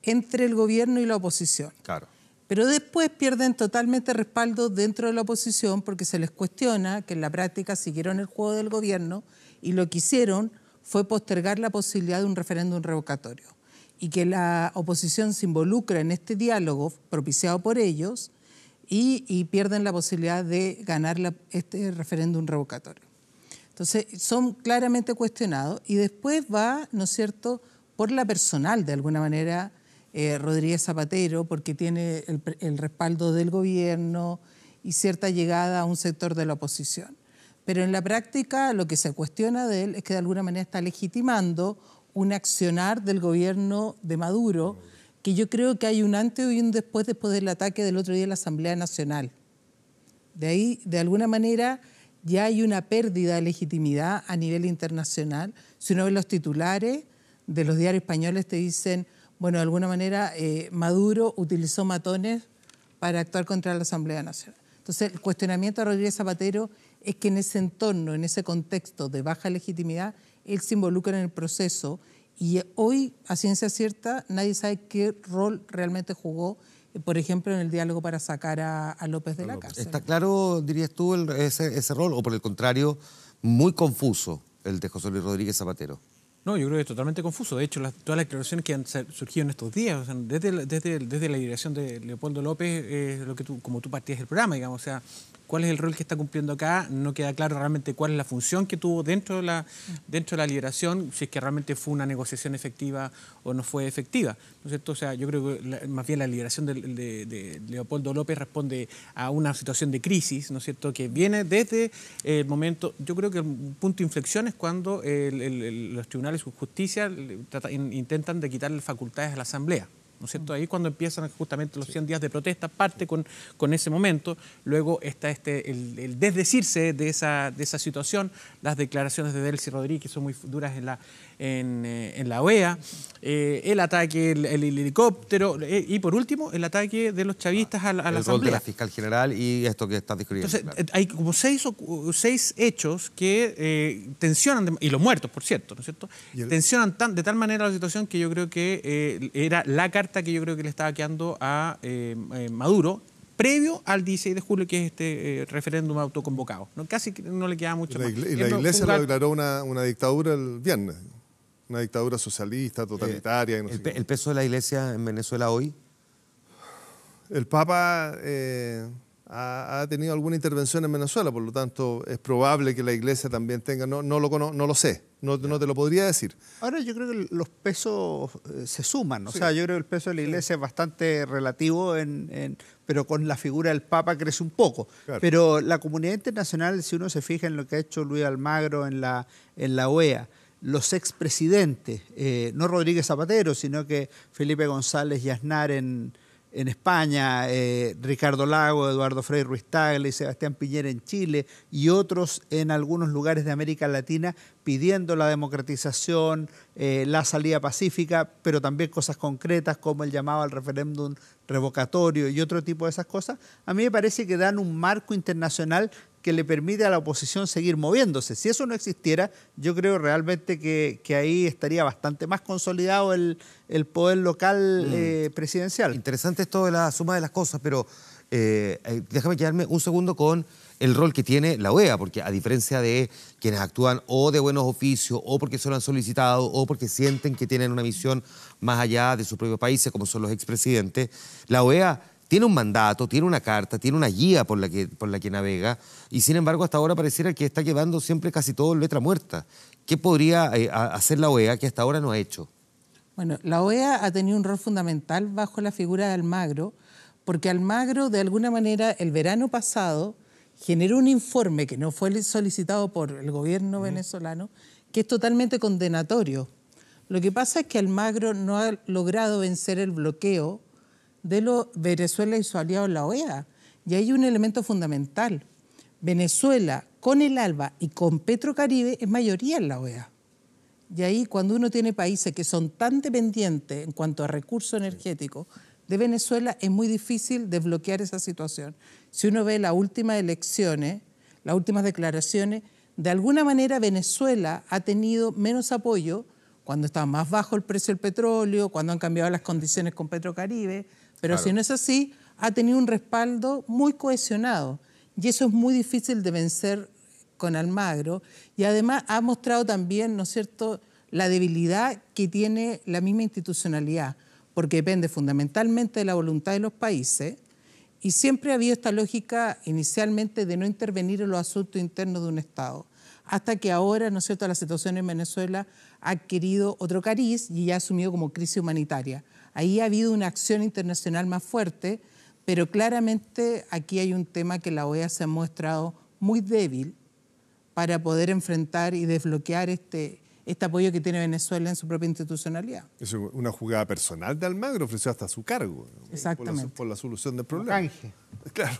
entre el gobierno y la oposición. Claro. Pero después pierden totalmente respaldo dentro de la oposición porque se les cuestiona que en la práctica siguieron el juego del gobierno y lo que hicieron fue postergar la posibilidad de un referéndum revocatorio y que la oposición se involucra en este diálogo propiciado por ellos y pierden la posibilidad de ganar este referéndum revocatorio. Entonces, son claramente cuestionados y después va, ¿no es cierto?, por la personal, de alguna manera, Rodríguez Zapatero, porque tiene el respaldo del gobierno y cierta llegada a un sector de la oposición. Pero en la práctica lo que se cuestiona de él es que de alguna manera está legitimando un accionar del gobierno de Maduro, que yo creo que hay un antes y un después del ataque del otro día en la Asamblea Nacional. De ahí, de alguna manera, ya hay una pérdida de legitimidad a nivel internacional. Si uno ve los titulares de los diarios españoles te dicen, bueno, de alguna manera Maduro utilizó matones para actuar contra la Asamblea Nacional. Entonces, el cuestionamiento de Rodríguez Zapatero es que en ese entorno, en ese contexto de baja legitimidad, él se involucra en el proceso y hoy, a ciencia cierta, nadie sabe qué rol realmente jugó, por ejemplo, en el diálogo para sacar a López de la cárcel. ¿Está claro, dirías tú, ese rol o por el contrario, muy confuso el de José Luis Rodríguez Zapatero? No, yo creo que es totalmente confuso. De hecho, todas las declaraciones que han surgido en estos días, o sea, desde la dirección de Leopoldo López, como tú partías del programa, digamos, o sea, cuál es el rol que está cumpliendo acá, no queda claro realmente cuál es la función que tuvo dentro de la liberación, si es que realmente fue una negociación efectiva o no fue efectiva, ¿no es cierto? O sea, yo creo que más bien la liberación de Leopoldo López responde a una situación de crisis, ¿no es cierto?, que viene desde el momento, yo creo que un punto de inflexión es cuando los tribunales de justicia intentan de quitarle facultades a la Asamblea. ¿No es cierto? Ahí cuando empiezan justamente los 100 días de protesta, parte con ese momento, luego está el desdecirse de esa situación, las declaraciones de Delcy Rodríguez, que son muy duras en la OEA, el ataque, el helicóptero, y por último, el ataque de los chavistas a la Asamblea. El rol de la fiscal general y esto que estás describiendo. Entonces, claro, hay como seis hechos que tensionan, y los muertos, por cierto, ¿no es cierto? Tensionan de tal manera la situación que yo creo que era la carta que yo creo que le estaba quedando a Maduro previo al 16 de julio, que es este referéndum autoconvocado. ¿No? Casi no le queda mucho más. Y la Iglesia lo declaró una dictadura el viernes, una dictadura socialista, totalitaria. No sé ¿El peso de la Iglesia en Venezuela hoy? El Papa ha tenido alguna intervención en Venezuela, por lo tanto es probable que la Iglesia también tenga, no lo sé, no te lo podría decir. Ahora yo creo que los pesos se suman, o Sí. sea, yo creo que el peso de la Iglesia es bastante relativo, pero con la figura del Papa crece un poco. Claro. Pero la comunidad internacional, si uno se fija en lo que ha hecho Luis Almagro en la OEA, los expresidentes, no Rodríguez Zapatero, sino que Felipe González y Aznar en España, Ricardo Lago, Eduardo Frei Ruiz Tagle y Sebastián Piñera en Chile y otros en algunos lugares de América Latina pidiendo la democratización, la salida pacífica, pero también cosas concretas como el llamado al referéndum revocatorio y otro tipo de esas cosas, a mí me parece que dan un marco internacional que le permite a la oposición seguir moviéndose. Si eso no existiera, yo creo realmente que ahí estaría bastante más consolidado el poder local presidencial. Interesante esto de la suma de las cosas, pero déjame quedarme un segundo con el rol que tiene la OEA, porque a diferencia de quienes actúan o de buenos oficios, o porque se lo han solicitado, o porque sienten que tienen una misión más allá de sus propios países, como son los expresidentes, la OEA tiene un mandato, tiene una carta, tiene una guía por la que navega, y sin embargo hasta ahora pareciera que está quedando siempre casi todo en letra muerta. ¿Qué podría hacer la OEA que hasta ahora no ha hecho? Bueno, la OEA ha tenido un rol fundamental bajo la figura de Almagro, porque Almagro, de alguna manera, el verano pasado, generó un informe que no fue solicitado por el gobierno venezolano, que es totalmente condenatorio. Lo que pasa es que Almagro no ha logrado vencer el bloqueo de Venezuela y su aliado en la OEA. Y hay un elemento fundamental. Venezuela, con el ALBA y con Petrocaribe, es mayoría en la OEA. Y ahí, cuando uno tiene países que son tan dependientes en cuanto a recursos energéticos de Venezuela, es muy difícil desbloquear esa situación. Si uno ve las últimas elecciones, las últimas declaraciones, de alguna manera Venezuela ha tenido menos apoyo cuando estaba más bajo el precio del petróleo, cuando han cambiado las condiciones con Petrocaribe, pero claro, si no es así, ha tenido un respaldo muy cohesionado. Y eso es muy difícil de vencer con Almagro. Y además ha mostrado también, ¿no es cierto?, la debilidad que tiene la misma institucionalidad, porque depende fundamentalmente de la voluntad de los países. Y siempre ha habido esta lógica inicialmente de no intervenir en los asuntos internos de un Estado. Hasta que ahora, ¿no es cierto?, la situación en Venezuela ha adquirido otro cariz y ya ha asumido como crisis humanitaria. Ahí ha habido una acción internacional más fuerte, pero claramente aquí hay un tema que la OEA se ha mostrado muy débil para poder enfrentar y desbloquear este apoyo que tiene Venezuela en su propia institucionalidad. Es una jugada personal de Almagro, ofreció hasta su cargo. Exactamente. Por la solución del problema. Claro.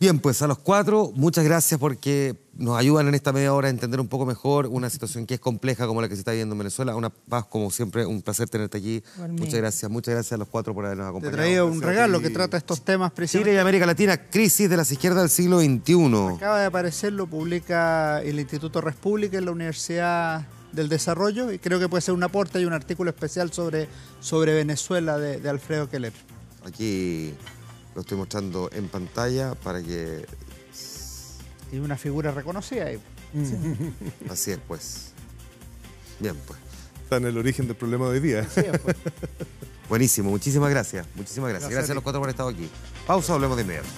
Bien, pues a los cuatro, muchas gracias porque nos ayudan en esta media hora a entender un poco mejor una situación que es compleja como la que se está viviendo en Venezuela. Una Paz, como siempre, un placer tenerte aquí. Muchas gracias a los cuatro por habernos acompañado. Te traía un regalo que trata estos temas precisamente. Chile y América Latina, crisis de las izquierdas del siglo XXI. Acaba de aparecer, lo publica el Instituto República en la Universidad del Desarrollo y creo que puede ser un aporte y un artículo especial sobre Venezuela de Alfredo Keller. Aquí lo estoy mostrando en pantalla para que... Y una figura reconocida ahí. Así es, pues. Bien, pues. Está en el origen del problema de hoy día. Así es, pues. Buenísimo, muchísimas gracias. Muchísimas gracias. Gracias a los cuatro por haber estado aquí. Pausa, hablemos de inmediato.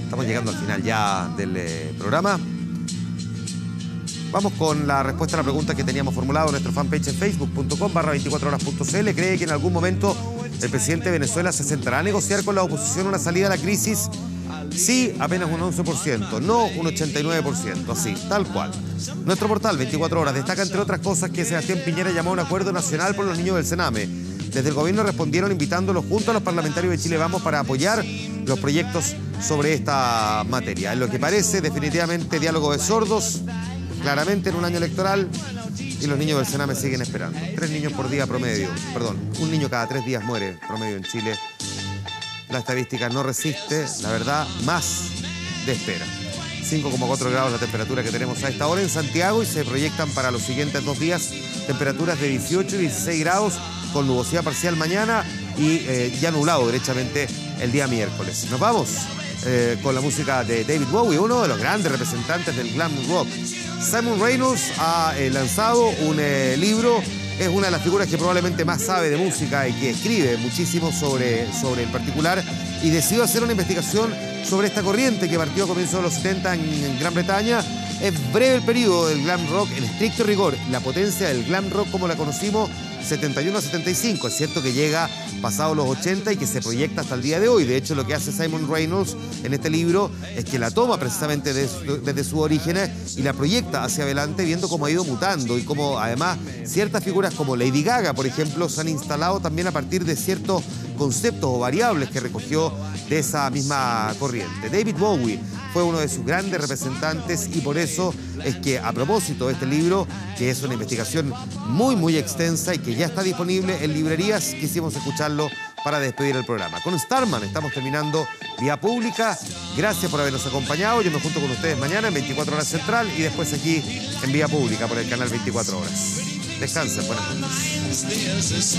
Estamos llegando al final ya del programa. Vamos con la respuesta a la pregunta que teníamos formulado en nuestro fanpage en facebook.com/24horas.cl. ¿Cree que en algún momento el presidente de Venezuela se sentará a negociar con la oposición una salida a la crisis? Sí, apenas un 11%, no un 89%, así, tal cual. Nuestro portal 24 horas destaca, entre otras cosas, que Sebastián Piñera llamó a un acuerdo nacional por los niños del Sename. Desde el gobierno respondieron invitándolos junto a los parlamentarios de Chile Vamos para apoyar los proyectos sobre esta materia. En lo que parece, definitivamente, diálogo de sordos, claramente en un año electoral, y los niños del Sename siguen esperando. 3 niños por día promedio, perdón, un niño cada 3 días muere promedio en Chile. La estadística no resiste, la verdad, más de espera. 5,4 grados la temperatura que tenemos a esta hora en Santiago y se proyectan para los siguientes 2 días temperaturas de 18 y 16 grados con nubosidad parcial mañana y ya nublado derechamente el día miércoles. Nos vamos. con la música de David Bowie, uno de los grandes representantes del glam rock. Simon Reynolds ha lanzado un libro, es una de las figuras que probablemente más sabe de música y que escribe muchísimo sobre el particular, y decidió hacer una investigación sobre esta corriente que partió a comienzos de los 70 en Gran Bretaña. Es breve el periodo del glam rock, en estricto rigor, la potencia del glam rock como la conocimos, 71 a 75. Es cierto que llega pasado los 80 y que se proyecta hasta el día de hoy. De hecho, lo que hace Simon Reynolds en este libro es que la toma precisamente desde sus orígenes y la proyecta hacia adelante, viendo cómo ha ido mutando y cómo además ciertas figuras como Lady Gaga, por ejemplo, se han instalado también a partir de ciertos conceptos o variables que recogió de esa misma corriente. David Bowie fue uno de sus grandes representantes y por eso es que, a propósito de este libro, que es una investigación muy extensa y que ya está disponible en librerías, quisimos escucharlo para despedir el programa. Con Starman estamos terminando Vía Pública. Gracias por habernos acompañado. Yo me junto con ustedes mañana en 24 Horas Central y después aquí en Vía Pública por el canal 24 Horas. Descansen, buenas noches.